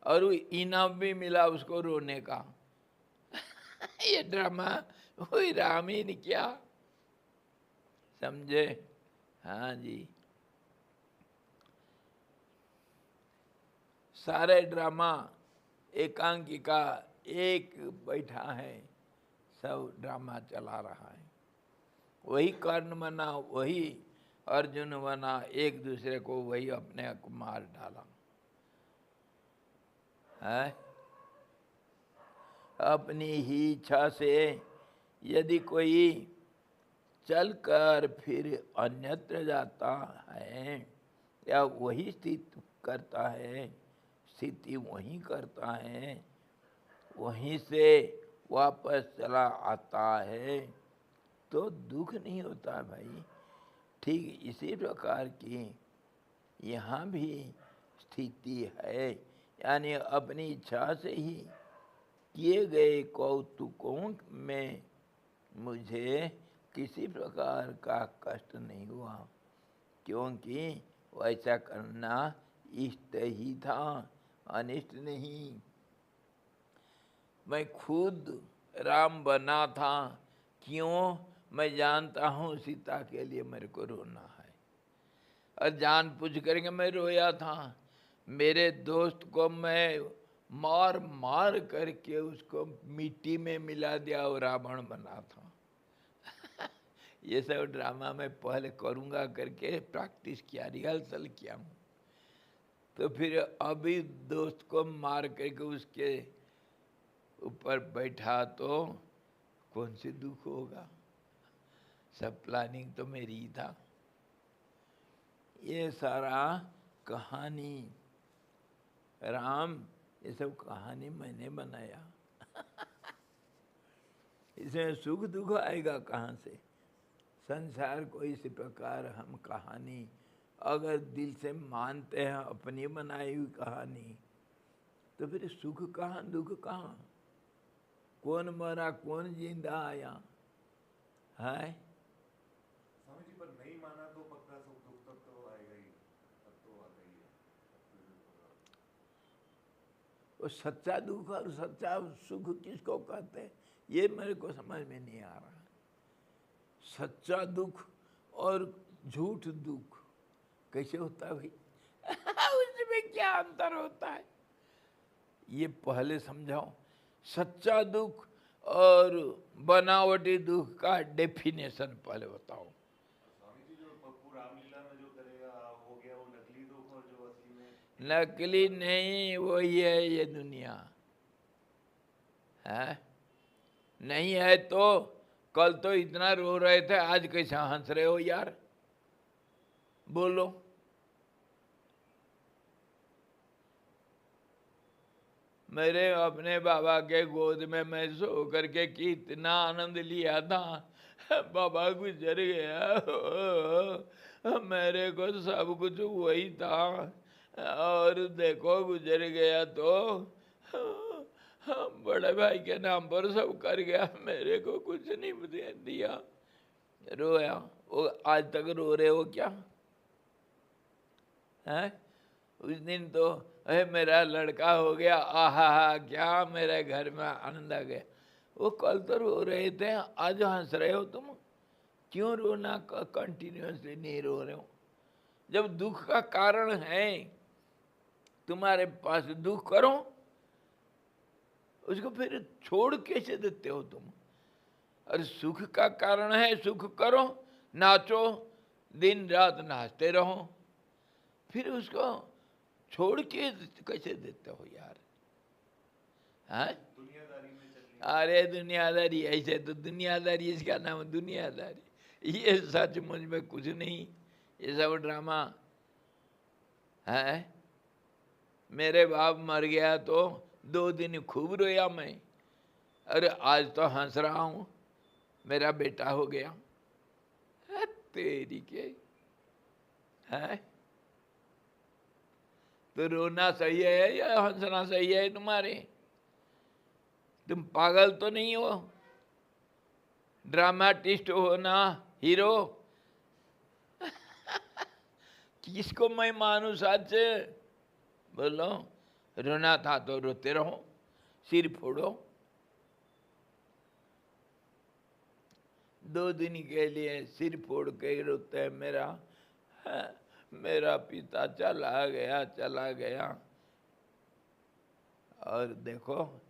और इनाम भी मिला उसको रोने का। ये ड्रामा वही राम ही नहीं किया, समझे? हाँ जी, सारे ड्रामा एकांकिका एक बैठा है, सब ड्रामा चला रहा है। वही कर्ण बना, वही अर्जुन बना, एक दूसरे को वही अपने को मार डाला है। अपनी ही इच्छा से यदि कोई चलकर फिर अन्यत्र जाता है या वही स्थिति करता है, स्थिति वहीं करता है, वहीं से वापस चला आता है, तो दुख नहीं होता भाई। ठीक इसी प्रकार की यहाँ भी स्थिति है। यानी अपनी इच्छा से ही किए गए कौतुकों में मुझे किसी प्रकार का कष्ट नहीं हुआ, क्योंकि वैसा करना इष्ट ही था, अनिष्ट नहीं। मैं खुद राम बना था, क्यों? मैं जानता हूँ सीता के लिए मेरे को रोना है, और जान पूछ करके मैं रोया था। मेरे दोस्त को मैं मार मार करके उसको मिट्टी में मिला दिया और रावण बना था। ये सब ड्रामा मैं पहले करूँगा करके प्रैक्टिस किया, रिहर्सल किया हूँ। तो फिर अभी दोस्त को मार करके उसके ऊपर बैठा तो कौन सी दुख होगा? सब प्लानिंग तो मेरी ही था। ये सारा कहानी राम, ये सब कहानी मैंने बनाया। इसमें सुख दुख आएगा कहाँ से? संसार को इसी प्रकार हम कहानी अगर दिल से मानते हैं, अपनी बनाई हुई कहानी, तो फिर सुख कहाँ दुख कहाँ? कौन मरा कौन जिंदा आया है? स्वामी जी, पर नहीं माना तो पक्का सुख दुख तब तो आएगा ही, तब तो आता ही है, तब तो दुख होगा। वो सच्चा दुख और सच्चा सुख किसको कहते हैं, ये मेरे को समझ में नहीं आ रहा। सच्चा दुख और झूठ दुख कैसे होता है भाई? उसमें क्या अंतर होता है ये पहले समझाओ। सच्चा दुख और बनावटी दुख का डेफिनेशन पहले बताओ। स्वामी जी, जो पप्पू रामलीला में जो करेगा हो गया वो नकली दुख, और जो असली में नकली नहीं, वही है ये दुनिया है। नहीं है तो कल तो इतना रो रहे थे, आज कैसे हंस रहे हो यार? बोलो। मेरे अपने बाबा के गोद में मैं सो करके कितना आनंद लिया था। बाबा गुजर गया, मेरे को सब कुछ वही था, और देखो गुजर गया तो बड़े भाई के नाम पर सब कर गया, मेरे को कुछ नहीं दिया। रोया। वो आज तक रो रहे हो क्या? है? उस दिन तो अरे मेरा लड़का हो गया, आहा हा, क्या मेरे घर में आनंद आ गया। वो कल तो रो रहे थे, आज हंस रहे हो तुम, क्यों रोना कंटिन्यूअसली नहीं रो रहे हो? जब दुख का कारण है तुम्हारे पास, दुख करो, उसको फिर छोड़ कैसे देते हो तुम? और सुख का कारण है, सुख करो, नाचो, दिन रात नाचते रहो, फिर उसको छोड़ के कैसे देते हो यार? हाँ, दुनियादारी में चल रही अरे दुनियादारी, ऐसे तो दुनियादारी, इसका नाम है दुनियादारी। ये सच मुझ में कुछ नहीं, ये सब ड्रामा है। मेरे बाप मर गया तो 2 दिन खूब रोया मैं, अरे आज तो हंस रहा हूँ, मेरा बेटा हो गया। है तेरी के है, तो रोना सही है या हंसना सही है तुम्हारे? तुम पागल तो नहीं हो? ड्रामाटिस्ट हो ना, हीरो? किसको मैं मानूं सच? बोलो, रोना था तो रोते रहो, सिर फोड़ो। 2 दिन के लिए सिर फोड़ के रोते हैं, मेरा पिता चला गया, चला गया। और देखो,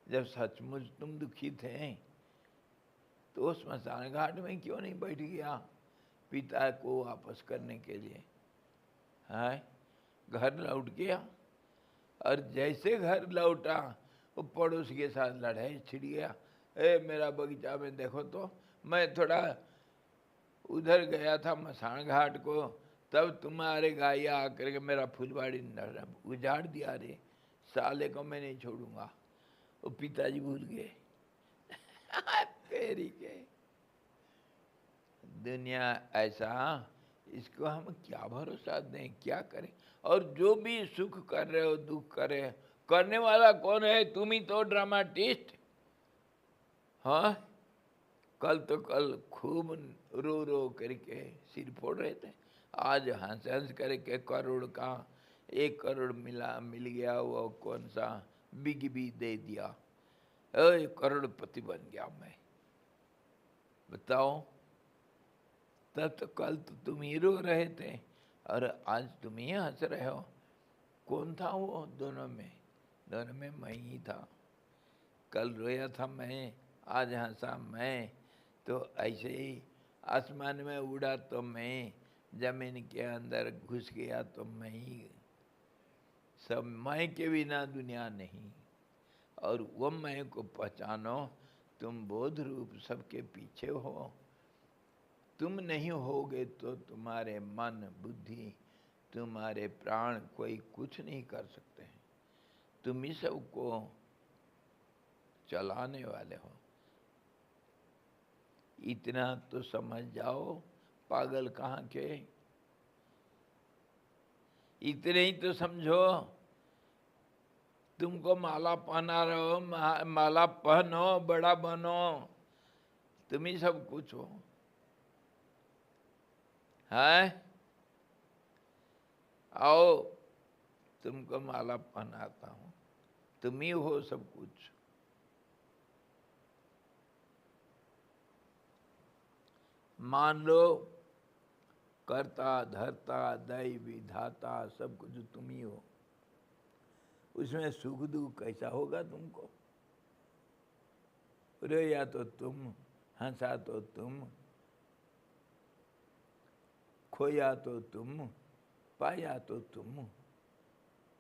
जब सचमुच तुम दुखी थे तो स्मशान घाट में क्यों नहीं बैठ गया पिता को वापस करने के लिए? है, घर लौट गया, और जैसे घर लौटा वो पड़ोसी के साथ लड़ाई छिड़ गया। मेरा बगीचा में देखो तो, मैं थोड़ा उधर गया था मसान घाट को, तब तुम्हारे गाया आकर के मेरा फुलवाड़ी उजाड़ दिया। रे साले को मैं नहीं छोड़ूंगा। वो पिताजी भूल गए। तेरी के दुनिया ऐसा, इसको हम क्या भरोसा दें, क्या करें? और जो भी सुख कर रहे हो, दुख कर रहे हो, करने वाला कौन है? तुम ही तो ड्रामाटिस्ट। हाँ, कल खूब रो रो करके सिर फोड़ रहे थे, आज हंस हंस करके करोड़ का 1 करोड़ मिल गया, वो कौन सा बिग बी दे दिया, करोड़पति बन गया मैं। बताओ, तब तो कल तो तुम ही रो रहे थे और आज तुम ही हंस रहे हो। कौन था वो दोनों में? दोनों में मैं ही था। कल रोया था मैं, आज हंसा मैं। तो ऐसे ही आसमान में उड़ा तो मैं, जमीन के अंदर घुस गया तो मैं ही। सब मैं के बिना दुनिया नहीं। और वो मैं को पहचानो, तुम बोध रूप सबके पीछे हो। तुम नहीं होगे तो तुम्हारे मन, बुद्धि, तुम्हारे प्राण कोई कुछ नहीं कर सकते हैं। तुम ही सबको चलाने वाले हो। इतना तो समझ जाओ, पागल कहाँ के। इतने ही तो समझो, तुमको माला पहना रहो, माला पहनो, बड़ा बनो, तुम ही सब कुछ हो। है, आओ तुमको माला पहनाता हूँ, तुम ही हो सब कुछ। मान लो, कर्ता धर्ता दई विधाता सब कुछ तुम ही हो। उसमें सुख दुख कैसा होगा तुमको? रोया तो तुम, हंसा तो तुम, खोया तो तुम, पाया तो तुम,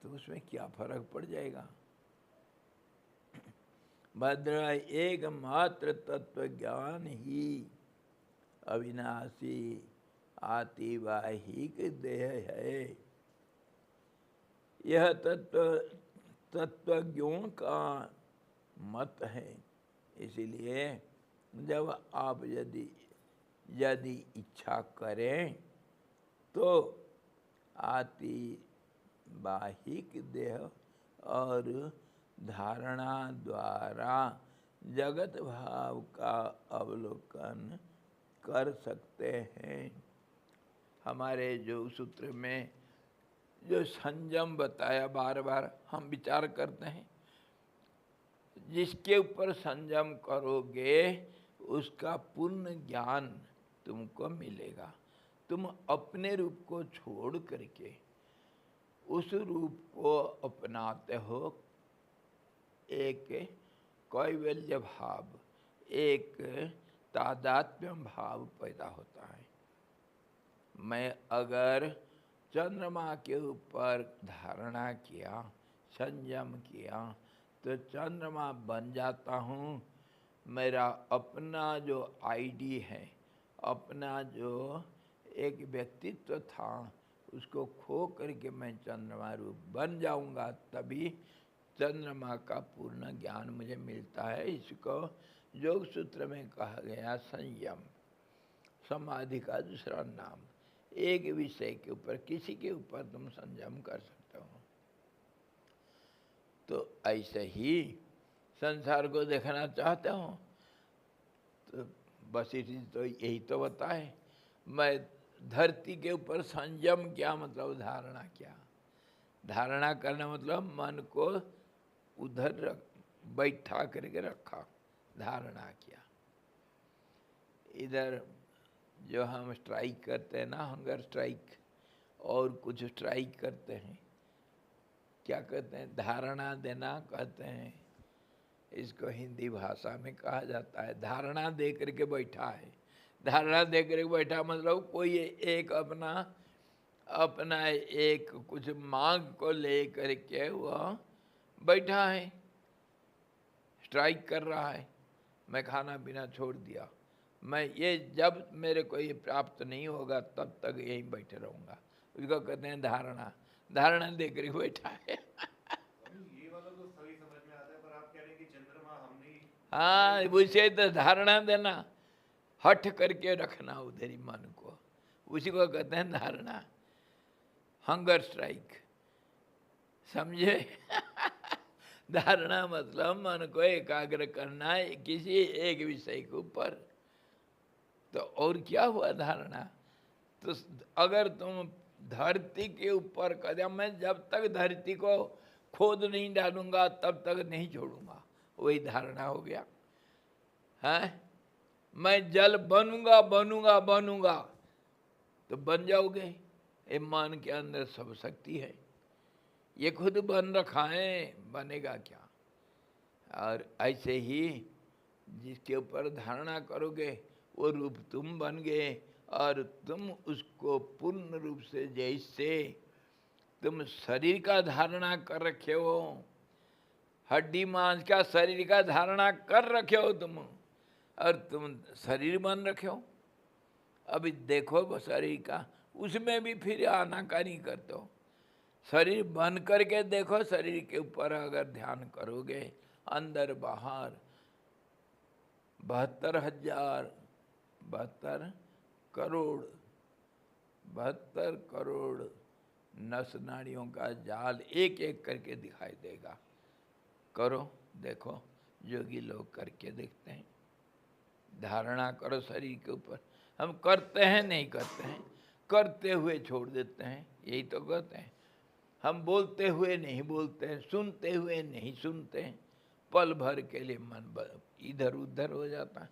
तो उसमें क्या फर्क पड़ जाएगा? भद्र एकमात्र तत्व ज्ञान ही अविनाशी आतिवाहिक देह है। यह तत्वज्ञों का मत है। इसलिए जब आप यदि इच्छा करें तो आतिवाहिक देह और धारणा द्वारा जगत भाव का अवलोकन कर सकते हैं। हमारे जो सूत्र में जो संयम बताया, बार बार हम विचार करते हैं, जिसके ऊपर संयम करोगे उसका पूर्ण ज्ञान तुमको मिलेगा। तुम अपने रूप को छोड़ करके उस रूप को अपनाते हो, एक कैवल्य भाव, एक तादात्म्य भाव पैदा होता है। मैं अगर चंद्रमा के ऊपर धारणा किया, संयम किया, तो चंद्रमा बन जाता हूँ। मेरा अपना जो आईडी है, अपना जो एक व्यक्तित्व था, उसको खो करके मैं चंद्रमा रूप बन जाऊंगा, तभी चंद्रमा का पूर्ण ज्ञान मुझे मिलता है। इसको योग सूत्र में कहा गया संयम, समाधि का दूसरा नाम। एक विषय के ऊपर, किसी के ऊपर तुम संयम कर सकते हो। तो ऐसे ही संसार को देखना चाहते हो तो बस तो यही तो बताए। मैं धरती के ऊपर संयम क्या मतलब, धारणा क्या। धारणा करना मतलब मन को उधर बैठा करके रखा, धारणा किया। इधर जो हम स्ट्राइक करते हैं ना, हंगर स्ट्राइक, और कुछ स्ट्राइक करते हैं, क्या कहते हैं, धारणा देना कहते हैं। इसको हिंदी भाषा में कहा जाता है, धारणा दे करके बैठा है। धारणा दे करके बैठा मतलब कोई एक अपना एक कुछ मांग को ले करके वह बैठा है, स्ट्राइक कर रहा है। मैं खाना पीना छोड़ दिया, मैं ये जब मेरे को ये प्राप्त नहीं होगा तब तक यहीं बैठे रहूँगा, उसको कहते हैं धारणा। धारणा दे करके बैठा है। ये वाला तो सही समझ में आता है, पर आप कह रहे हैं कि चंद्रमा हमने, हाँ, उसे तो धारणा देना, हठ करके रखना उधर ही मन को, उसी को कहते हैं धारणा, हंगर स्ट्राइक, समझे। धारणा मतलब मन को एकाग्र करना है किसी एक विषय के ऊपर। तो और क्या हुआ धारणा। तो अगर तुम धरती के ऊपर कदम, मैं जब तक धरती को खोद नहीं डालूंगा तब तक नहीं छोड़ूंगा, वही धारणा हो गया है। मैं जल बनूंगा बनूंगा बनूंगा, तो बन जाओगे। ये मन के अंदर सब शक्ति है, ये खुद बन रखा है, बनेगा क्या। और ऐसे ही जिसके ऊपर धारणा करोगे वो रूप तुम बन गए, और तुम उसको पूर्ण रूप से, जैसे तुम शरीर का धारणा कर रखे हो, हड्डी मांस का शरीर का धारणा कर रखे हो तुम, और तुम शरीर बन रखे हो। अभी देखो शरीर का, उसमें भी फिर आनाकानी करते हो। शरीर बन करके देखो, शरीर के ऊपर अगर ध्यान करोगे, अंदर बाहर 72 करोड़ नस नाड़ियों का जाल एक एक करके दिखाई देगा। करो, देखो, योगी लोग करके देखते हैं। धारणा करो शरीर के ऊपर। हम करते हैं, नहीं करते हैं, करते हुए छोड़ देते हैं, यही तो कहते हैं। हम बोलते हुए नहीं बोलते हैं, सुनते हुए नहीं सुनते हैं, पल भर के लिए मन इधर उधर हो जाता है।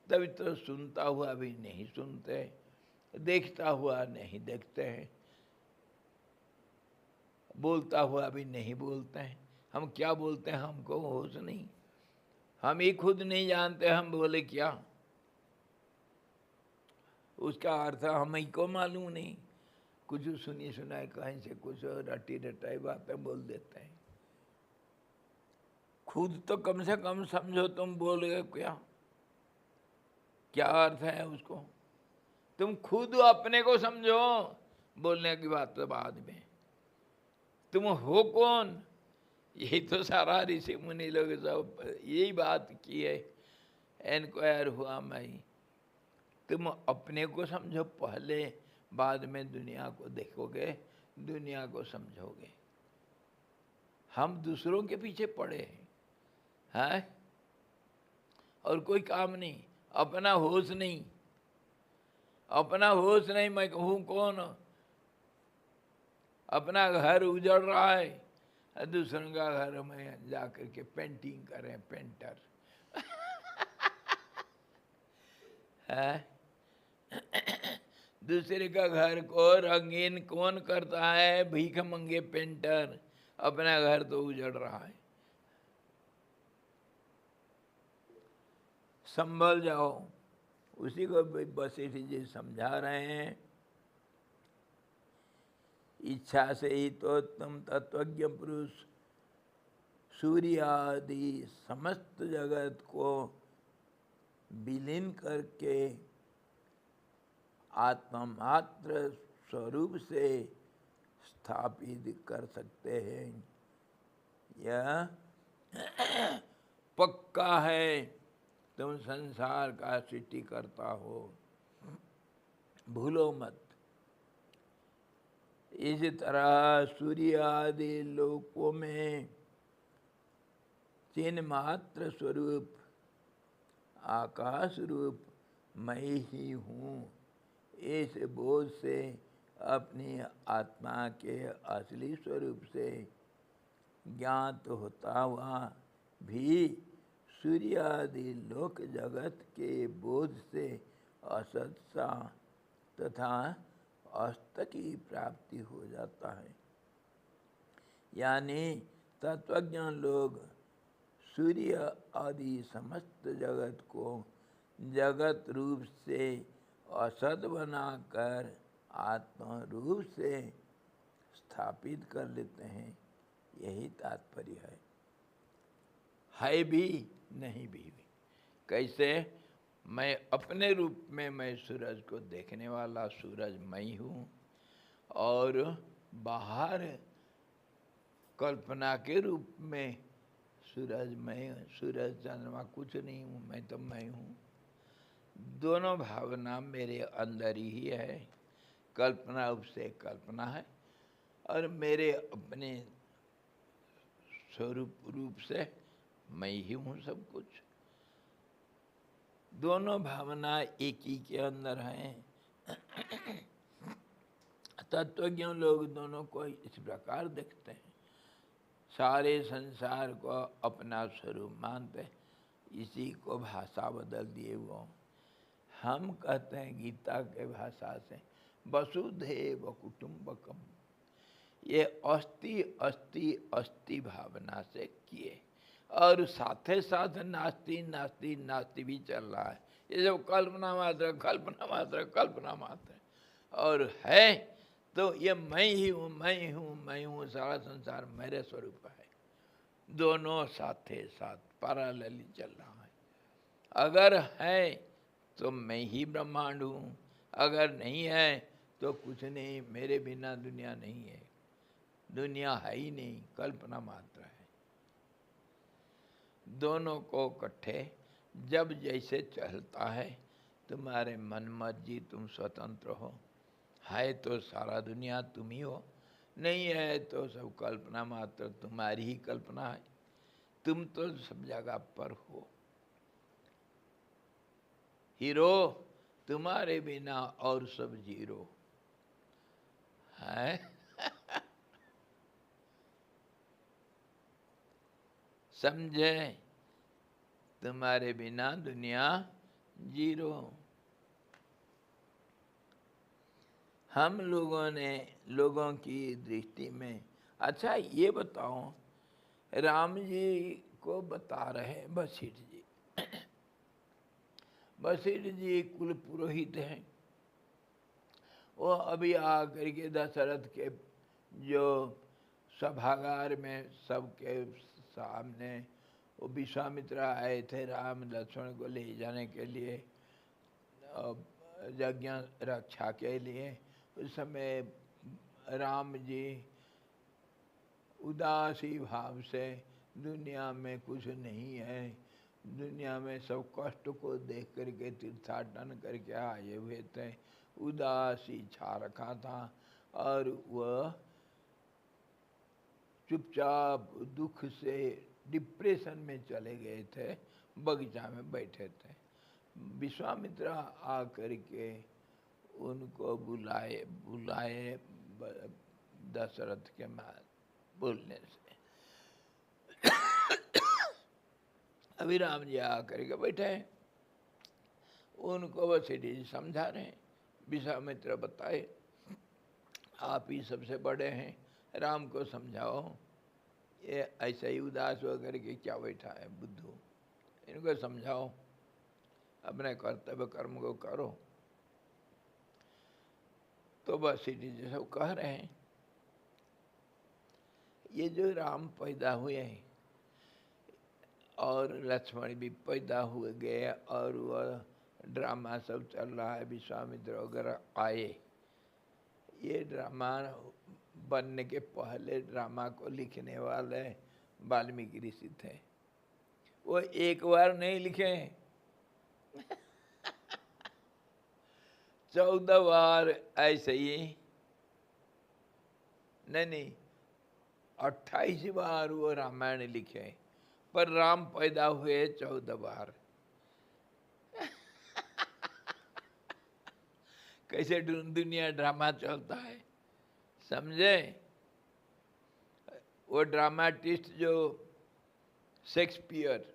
तभी तो सुनता हुआ भी नहीं सुनते, देखता हुआ नहीं देखते हैं, बोलता हुआ भी नहीं बोलते हैं। हम क्या बोलते हैं हमको होश नहीं, हम ही खुद नहीं जानते हम बोले क्या, उसका अर्थ हम ही को मालूम नहीं। कुछ सुनी सुनाई कहीं से कुछ रटी रटाई बातें बोल देते हैं। खुद तो कम से कम समझो तुम बोल गए क्या अर्थ है उसको। तुम खुद अपने को समझो, बोलने की बात तो बाद में। तुम हो कौन, यही तो सारा ऋषि मुनि लोग सब यही बात की है। एनक्वायर हुआ मैं, तुम अपने को समझो पहले, बाद में दुनिया को देखोगे, दुनिया को समझोगे। हम दूसरों के पीछे पड़े हैं, और कोई काम नहीं, अपना होश नहीं, अपना होश नहीं। मैं कहूँ कौन, अपना घर उजड़ रहा है, दूसरों का घर में जा कर के पेंटिंग करें, पेंटर है। दूसरे का घर को रंगीन कौन करता है? भीख मंगे पेंटर। अपना घर तो उजड़ रहा है। संभल जाओ। उसी को वशिष्ठ जी समझा रहे हैं। इच्छा से ही तो तुम तत्वज्ञ पुरुष सूर्य आदि समस्त जगत को विलीन करके आत्ममात्र स्वरूप से स्थापित कर सकते हैं। यह पक्का है। तुम संसार का सृष्टि करता हो, भूलो मत। इसी तरह सूर्य आदि लोकों में चिन्ह मात्र स्वरूप आकाश रूप मैं ही हूँ, इस बोध से अपनी आत्मा के असली स्वरूप से ज्ञात होता हुआ भी सूर्य आदि लोक जगत के बोध से असत सा तथा अस्त की प्राप्ति हो जाता है। यानी तत्वज्ञान लोग सूर्य आदि समस्त जगत को जगत रूप से असत बनाकर आत्मा रूप से स्थापित कर लेते हैं। यही तात्पर्य है भी नहीं भी। कैसे? मैं अपने रूप में मैं सूरज को देखने वाला सूरज मैं ही हूँ, और बाहर कल्पना के रूप में सूरज मैं, सूरज चंद्रमा कुछ नहीं हूँ, मैं तो मैं हूँ। दोनों भावना मेरे अंदर ही है। कल्पना रूप से कल्पना है और मेरे अपने स्वरूप रूप से मैं ही हूँ सब कुछ। दोनों भावना एक ही के अंदर हैं। तत्वज्ञ लोग दोनों को इस प्रकार देखते हैं, सारे संसार को अपना स्वरूप मानते। इसी को भाषा बदल दिए वो हम कहते हैं गीता के भाषा से वसुधैव कुटुंबकम। ये अस्ति अस्ति अस्ति भावना से किए, और साथे साथ नास्ति नास्ति नास्ति भी चल रहा है। ये सब कल्पना मात्र, कल्पना मात्र, कल्पना मात्र। और है तो ये मैं ही हूँ, मैं ही हूँ, मैं हूँ, सारा संसार मेरे स्वरूप है। दोनों साथे साथ पैरेलली चल रहा है। अगर है तो मैं ही ब्रह्मांड हूँ, अगर नहीं है तो कुछ नहीं, मेरे बिना दुनिया नहीं है। दुनिया है ही नहीं, कल्पना मात्र है। दोनों को इकट्ठे जब जैसे चलता है, तुम्हारे मन मर्जी, तुम स्वतंत्र हो। है तो सारा दुनिया तुम ही हो, नहीं है तो सब कल्पना मात्र, तुम्हारी ही कल्पना है। तुम तो सब जगह पर हो। हीरो तुम्हारे बिना और सब जीरो है। समझे? तुम्हारे बिना दुनिया जीरो। हम लोगों की दृष्टि में, अच्छा ये बताओ, राम जी को बता रहे वशिष्ठ जी। वशिष्ठ जी कुल पुरोहित हैं। वो अभी आकर के दशरथ के जो सभागार में सबके सामने वो विश्वामित्र आए थे राम लक्ष्मण को ले जाने के लिए, यज्ञ रक्षा के लिए। उस समय राम जी उदासी भाव से दुनिया में कुछ नहीं है, दुनिया में सब कष्ट को देख करके तीर्थाटन करके आए हुए थे, उदासी छा रखा था, और वह चुपचाप दुख से डिप्रेशन में चले गए थे, बगीचा में बैठे थे। विश्वामित्र आकर के उनको बुलाए दशरथ के बोलने से। अभी राम जी आकर के बैठे हैं, उनको वशिष्ठ जी समझा रहे हैं। विश्वामित्र बताए आप ही सबसे बड़े हैं, राम को समझाओ, ये ऐसा ही उदास होकर के क्या बैठा है बुद्धू, इनको समझाओ, अपने कर्तव्य कर्म को करो। तो वशिष्ठ जी सब कह रहे हैं ये जो राम पैदा हुए हैं और लक्ष्मण भी पैदा हुए गए और वह ड्रामा सब चल रहा है, विश्वामित्र वगैरह आए, ये ड्रामा बनने के पहले ड्रामा को लिखने वाले वाल्मीकि ऋषि थे। वो एक बार नहीं लिखे 14 बार ऐसे ही, नहीं 28 बार वो रामायण लिखे, पर राम पैदा हुए 14 बार। कैसे दुनिया ड्रामा चलता है, समझे? वो ड्रामाटिस्ट जो शेक्सपियर,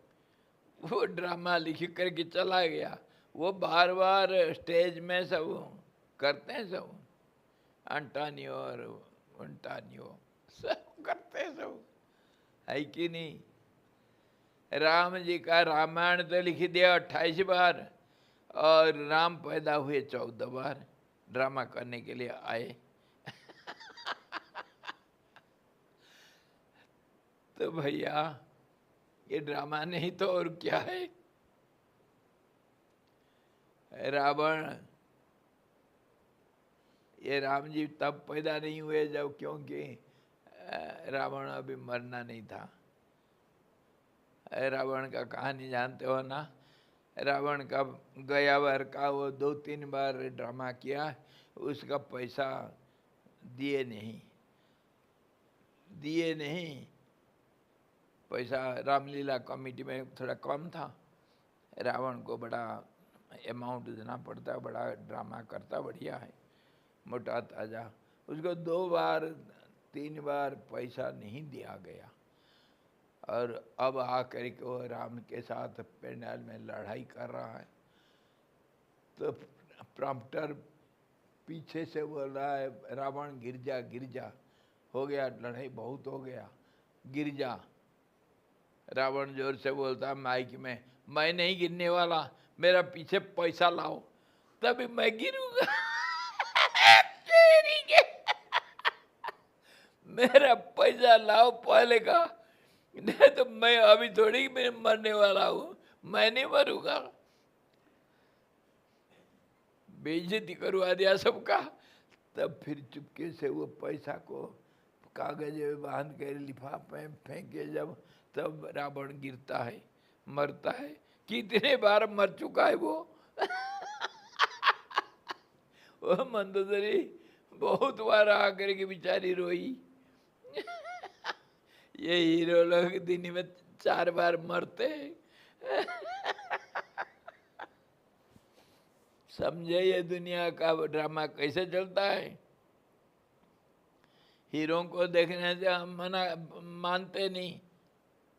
वो ड्रामा लिख करके चला गया, वो बार बार स्टेज में सब करते हैं, सब अंटानियो और उंटानियो सब करते हैं, सब है कि नहीं? राम जी का रामायण तो लिख दिया 28 बार और राम पैदा हुए 14 बार, ड्रामा करने के लिए आए। तो भैया ये ड्रामा नहीं तो और क्या है? रावण, ये राम जी तब पैदा नहीं हुए जब, क्योंकि रावण अभी मरना नहीं था। रावण का कहानी जानते हो ना? रावण का गया बार का वो 2-3 बार ड्रामा किया, उसका पैसा दिए नहीं, पैसा रामलीला कमेटी में थोड़ा कम था, रावण को बड़ा अमाउंट देना पड़ता, बड़ा ड्रामा करता, बढ़िया है, मोटा ताजा। उसको 2-3 बार पैसा नहीं दिया गया, और अब आकर के वो राम के साथ पेंडाल में लड़ाई कर रहा है, तो प्रॉम्प्टर पीछे से बोल रहा है रावण गिर जा, हो गया, लड़ाई बहुत हो गया, गिर जा। रावण जोर से बोलता माइक में, मैं नहीं गिरने वाला, मेरा पीछे पैसा लाओ तभी मैं गिरूंगा। मेरा पैसा लाओ पहले का, नहीं तो मैं अभी थोड़ी मैं मरने वाला हूँ, मैं नहीं मरूंगा। बेइज्जती करवा दिया सबका। तब फिर चुपके से वो पैसा को कागज में बांध कर लिफाफे में फेंके जब, तब रावण गिरता है, मरता है। कितने बार मर चुका है वो। वो मंदोदरी बहुत बार आकर के बेचारी रोई। ये हीरो लोग दिन में 4 बार मरते हैं। समझे ये दुनिया का ड्रामा कैसे चलता है। हीरो को देखने से हम मानते नहीं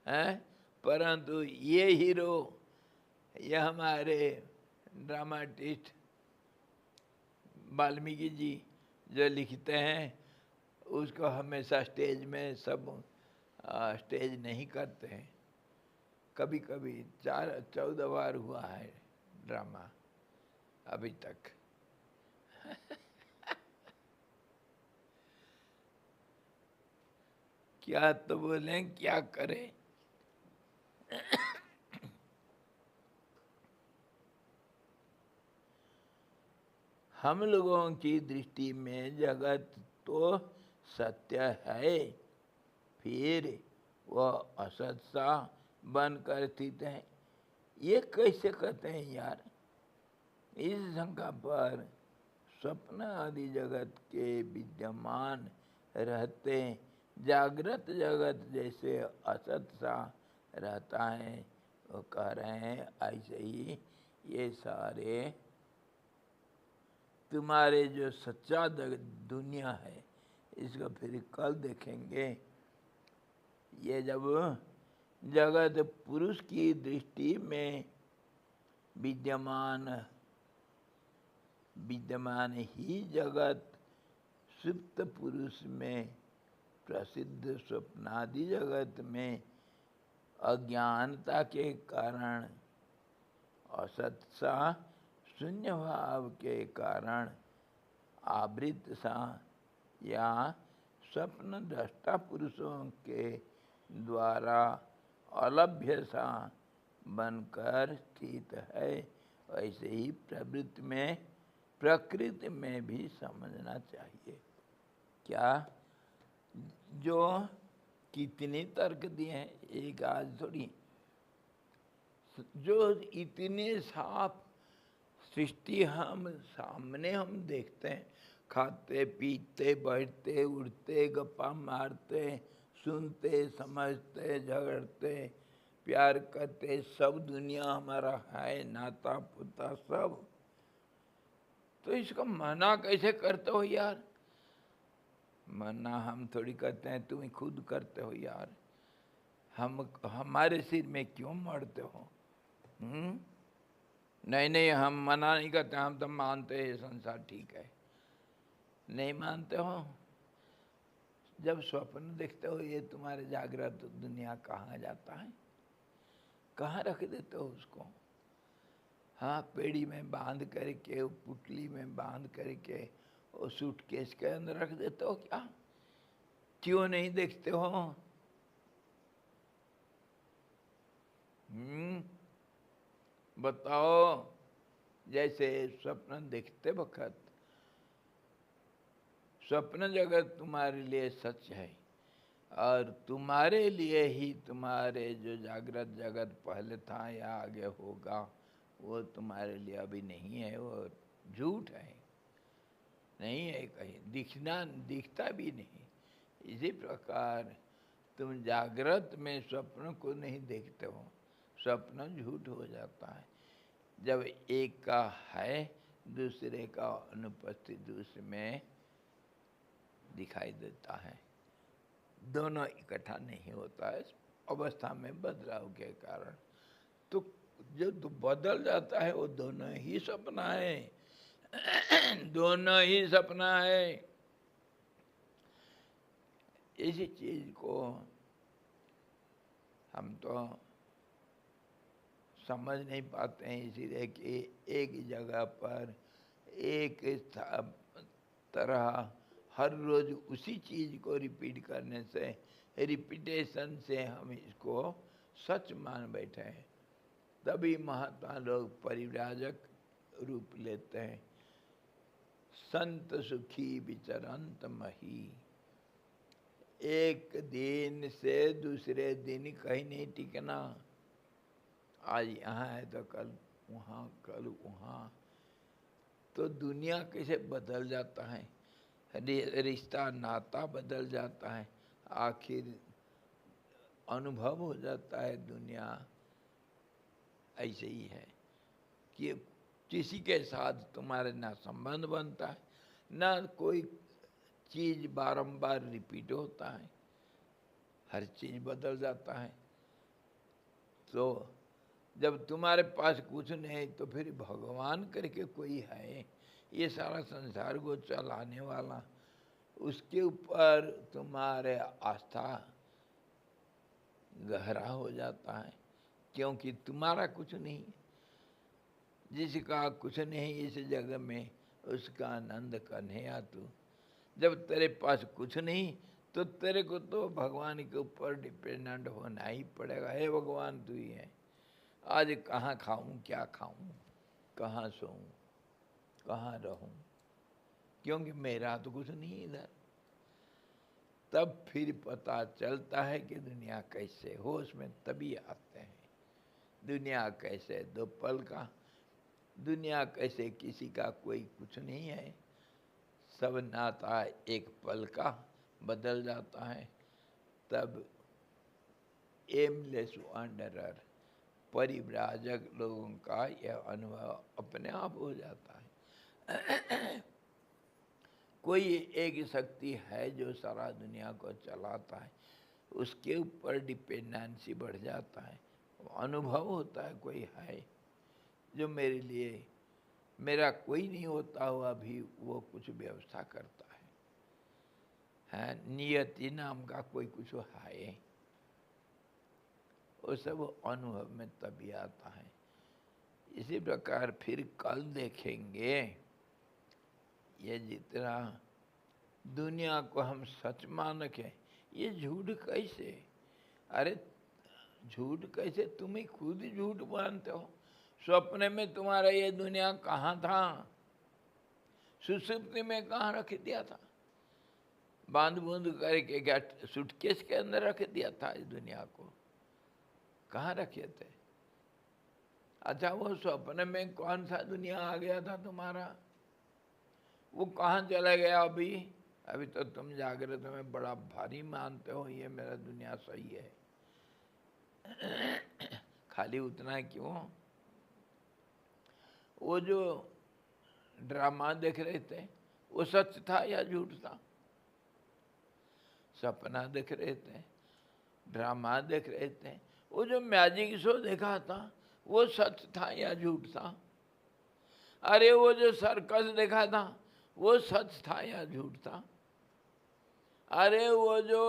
हैं, परंतु ये हीरो, ये हमारे ड्रामाटिस्ट वाल्मीकि जी जो लिखते हैं, उसको हमेशा स्टेज में सब स्टेज नहीं करते हैं। कभी कभी 14 बार हुआ है ड्रामा अभी तक। क्या तो बोलें, क्या करें। हम लोगों की दृष्टि में जगत तो सत्य है, फिर वह असत सा बनकर स्थित है। ये कैसे कहते हैं यार? इस शंका पर स्वप्न आदि जगत के विद्यमान रहते जागृत जगत जैसे असत सा रहता है, वो कह रहे हैं ऐसे ही ये सारे तुम्हारे जो सच्चा दुनिया है, इसको फिर कल देखेंगे। ये जब जगत पुरुष की दृष्टि में विद्यमान ही जगत सुप्त पुरुष में प्रसिद्ध स्वप्नादि जगत में अज्ञानता के कारण असत सा शून्य भाव के कारण आवृत सा या स्वप्न दृष्टा पुरुषों के द्वारा अलभ्य सा बनकर स्थित है। ऐसे ही प्रकृति में भी समझना चाहिए। क्या जो कितने तर्क दिए हैं, एक आज थोड़ी, जो इतने साफ सृष्टि हम सामने हम देखते हैं, खाते पीते बैठते उठते गप्पा मारते सुनते समझते झगड़ते प्यार करते, सब दुनिया हमारा है, नाता पुता सब, तो इसको मना कैसे करते हो यार? मना हम थोड़ी करते हैं, तुम खुद करते हो यार। हम हमारे सिर में क्यों मरते हो? नहीं हम मना नहीं करते, हम तो मानते हैं संसार ठीक है। नहीं मानते हो? जब स्वप्न देखते हो ये तुम्हारे जागृत दुनिया कहाँ जाता है? कहाँ रख देते हो उसको? हाँ, पेड़ी में बांध करके, पुटली में बांध करके और सूटकेस के अंदर रख देते हो क्या? क्यों नहीं देखते हो? बताओ। जैसे स्वप्न देखते वक्त स्वप्न जगत तुम्हारे लिए सच है और तुम्हारे लिए ही तुम्हारे जो जागृत जगत पहले था या आगे होगा वो तुम्हारे लिए अभी नहीं है, वो झूठ है, नहीं है कहीं, दिखता भी नहीं। इसी प्रकार तुम जागृत में स्वप्न को नहीं देखते हो, स्वप्न झूठ हो जाता है जब एक का है दूसरे का अनुपस्थित उसमें दिखाई देता है। दोनों इकट्ठा नहीं होता है अवस्था में बदलाव के कारण। तो जो बदल जाता है वो दोनों ही सपना है, दोनों ही सपना है। इसी चीज को हम तो समझ नहीं पाते हैं, इसीलिए कि एक जगह पर एक तरह हर रोज उसी चीज को रिपीट करने से, रिपीटेशन से हम इसको सच मान बैठे हैं। तभी महात्मा लोग परिव्राजक रूप लेते हैं। संत सुखी विचरंत मही, एक दिन से दूसरे दिन कहीं नहीं टिकना। आज यहाँ है तो कल वहाँ, कल वहाँ। तो दुनिया कैसे बदल जाता है, रिश्ता नाता बदल जाता है, आखिर अनुभव हो जाता है। दुनिया ऐसे ही है कि किसी के साथ तुम्हारे ना संबंध बनता है, ना कोई चीज बारंबार रिपीट होता है, हर चीज बदल जाता है। तो जब तुम्हारे पास कुछ नहीं तो फिर भगवान करके कोई है, ये सारा संसार को चलाने वाला, उसके ऊपर तुम्हारे आस्था गहरा हो जाता है, क्योंकि तुम्हारा कुछ नहीं। जिसका कुछ नहीं इस जगत में उसका आनंद कन्हैया तू। जब तेरे पास कुछ नहीं तो तेरे को तो भगवान के ऊपर डिपेंडेंट होना ही पड़ेगा। हे भगवान तू ही है, आज कहाँ खाऊं, क्या खाऊं, कहाँ सोऊं, कहाँ रहूं, क्योंकि मेरा तो कुछ नहीं इधर। तब फिर पता चलता है कि दुनिया कैसे, होश में तभी आते हैं। दुनिया कैसे दो पल का, दुनिया कैसे किसी का कोई कुछ नहीं है, सब नाता एक पल का बदल जाता है। तब एमलेस वांडरर, परिव्राजक लोगों का यह अनुभव अपने आप हो जाता है। कोई एक शक्ति है जो सारा दुनिया को चलाता है, उसके ऊपर डिपेंडेंसी बढ़ जाता है। अनुभव होता है कोई है जो मेरे लिए, मेरा कोई नहीं होता हुआ भी वो कुछ व्यवस्था करता है। नियति नाम का कोई कुछ है, वो सब अनुभव में तभी आता है। इसी प्रकार फिर कल देखेंगे ये जितना दुनिया को हम सच मान के, ये झूठ कैसे? अरे झूठ कैसे? तुम ही खुद झूठ मानते हो। स्वप्न में तुम्हारा ये दुनिया कहाँ था? सुसुप्ति में कहाँ रख दिया था? बांध बूंद करके क्या सूटकेस के अंदर रख दिया था इस दुनिया को? कहाँ रखे थे? अच्छा, वो स्वप्न में कौन सा दुनिया आ गया था तुम्हारा? वो कहाँ चला गया? अभी तो तुम जागृत में बड़ा भारी मानते हो ये मेरा दुनिया सही है। खाली उतना क्यों? वो जो ड्रामा देख रहे थे वो सच था या झूठ था? सपना देख रहे थे, ड्रामा देख रहे थे, वो जो मैजिक शो देखा था वो सच था या झूठ था? अरे वो जो सर्कस देखा था वो सच था या झूठ था? अरे वो जो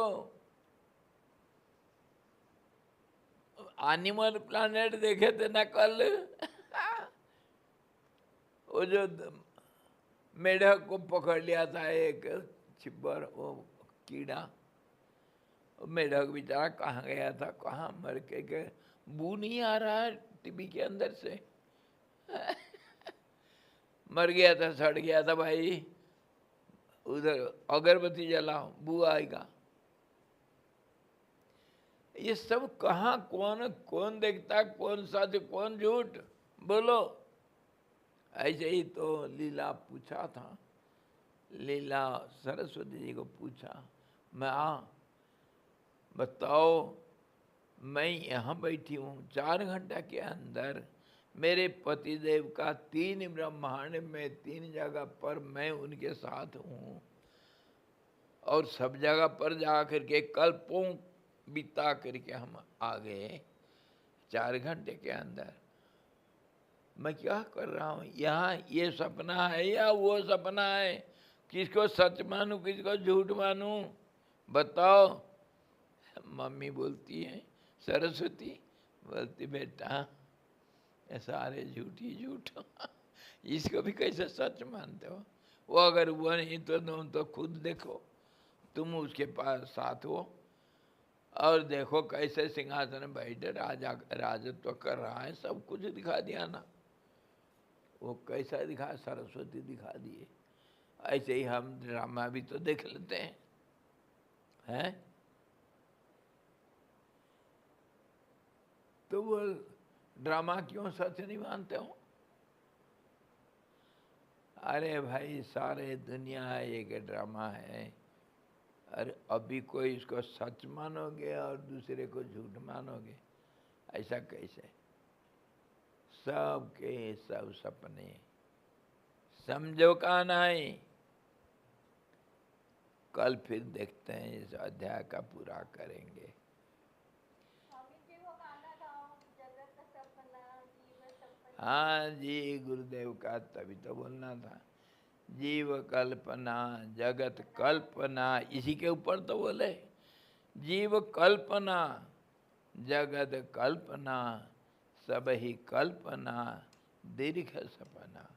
एनिमल प्लैनेट देखे थे ना कल, वो जो मेढक को पकड़ लिया था एक छिब्बर, वो कीड़ा, वो मेढक बेचारा कहाँ गया था, कहाँ मर के बू नहीं आ रहा है टीवी के अंदर से। मर गया था, सड़ गया था भाई, उधर अगरबत्ती जलाओ बू आएगा। ये सब कहाँ कौन कौन देखता, कौन सच कौन झूठ? बोलो। ऐसे ही तो लीला पूछा था, लीला सरस्वती जी को पूछा, माँ बताओ मैं यहाँ बैठी हूँ 4 घंटा के अंदर मेरे पतिदेव का 3 ब्रह्मांड में 3 जगह पर मैं उनके साथ हूँ, और सब जगह पर जा करके कल्पों बिता करके हम आ गए 4 घंटे के अंदर। मैं क्या कर रहा हूँ यहाँ? ये सपना है या वो सपना है? किसको सच मानूं, किसको झूठ मानूं? बताओ। मम्मी बोलती है, सरस्वती बोलती, बेटा ये सारे झूठ ही झूठ। इसको भी कैसे सच मानते हो? वो अगर वो नहीं तो तुम तो खुद देखो, तुम उसके पास साथ हो और देखो कैसे सिंहासन में बैठे राजत्व कर रहा है, सब कुछ दिखा दिया ना। वो कैसा दिखा? सरस्वती दिखा दिए। ऐसे ही हम ड्रामा भी तो देख लेते हैं। तो वो ड्रामा क्यों सच नहीं मानते हो? अरे भाई सारे दुनिया एक ड्रामा है। अरे अभी कोई इसको सच मानोगे और दूसरे को झूठ मानोगे? ऐसा कैसे? सब के सब सपने, समझो का नहीं? कल फिर देखते हैं, इस अध्याय का पूरा करेंगे। हाँ जी, गुरुदेव का तभी तो बोलना था। जीव कल्पना जगत कल्पना, इसी के ऊपर तो बोले। जीव कल्पना जगत कल्पना, सब ही कल्पना दीर्घ सपना।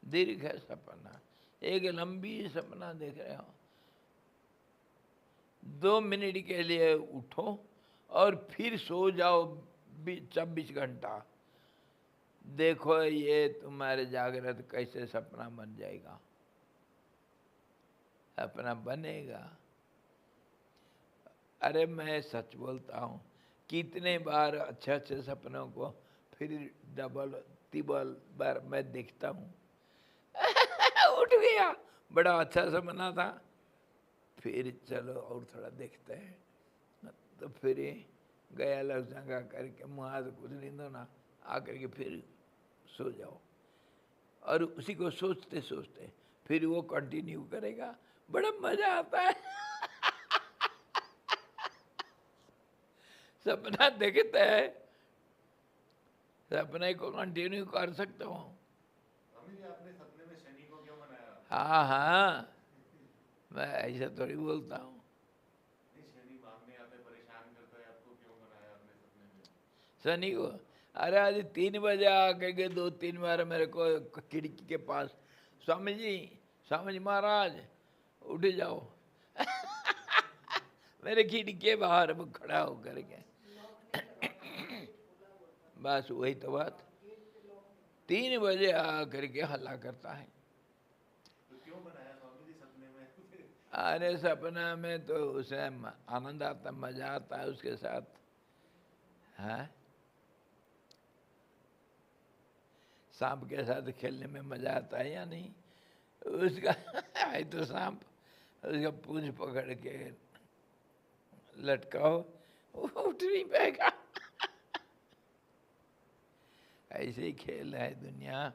दीर्घ सपना, एक लंबी सपना देख रहे हो। 2 मिनट के लिए उठो और फिर सो जाओ 24 घंटा। देखो ये तुम्हारे जागृत कैसे सपना बन जाएगा। सपना बनेगा। अरे मैं सच बोलता हूँ, कितने बार अच्छे अच्छे सपनों को फिर डबल तिबल बार मैं देखता हूँ। उठ गया, बड़ा अच्छा सपना था, फिर चलो और थोड़ा देखते हैं। तो फिर गया लग जगह करके मुँह हाथ कुछ नहीं धोना, आकर के फिर सो जाओ। और उसी को सोचते सोचते फिर वो कंटिन्यू करेगा, बड़ा मजा आता है। सपना देखता है, सपने को कंटिन्यू कर सकता हूँ। स्वामी जी आपने सपने में शनि को क्यों बनाया? हाँ हाँ, मैं ऐसा थोड़ी बोलता हूँ। नहीं, शनि मांगने आते परेशान करता है, आपको क्यों बनाया आपने सपने में? शनि को, अरे आज 3 बजे आके के 2-3 बार मेरे को खिड़की के पास, स्वामी जी महाराज उठ जाओ मेरे खिड़की के बाहर वो खड़ा होकर के, बस वही तो बात। 3 बजे आकर के हल्ला करता है। तो क्यों बनाया स्वामी जी सपने में? अरे सपना में तो उसे आनंद आता, मजा आता है उसके साथ। हाँ, सांप के साथ खेलने में मजा आता है या नहीं? उसका है तो सांप, उसका पूंछ पकड़ के लटकाओ, वो उठ नहीं पाएगा। ऐसे ही खेल है दुनिया।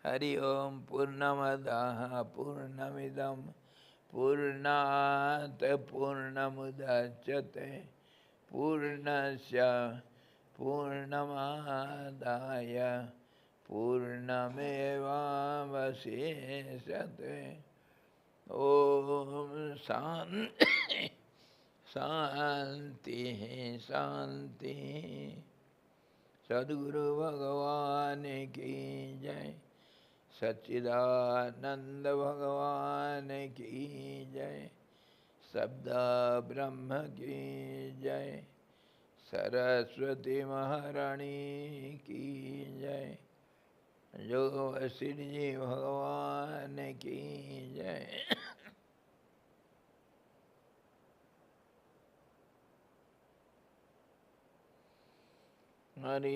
हरि ओम। पूर्णमदः पूर्णमिदं पूर्णात् पूर्णमुदच्यते पूर्णस्य पूर्णमादाय पूर्णमेवावशिष्यते। ओम शांति शांति शांति। सद्गुरु भगवान की जय, सच्चिदानंद भगवान की जय, शब्द ब्रह्म की जय, सरस्वती महारानी की जय, जो श्री जी भगवान की जय। हरि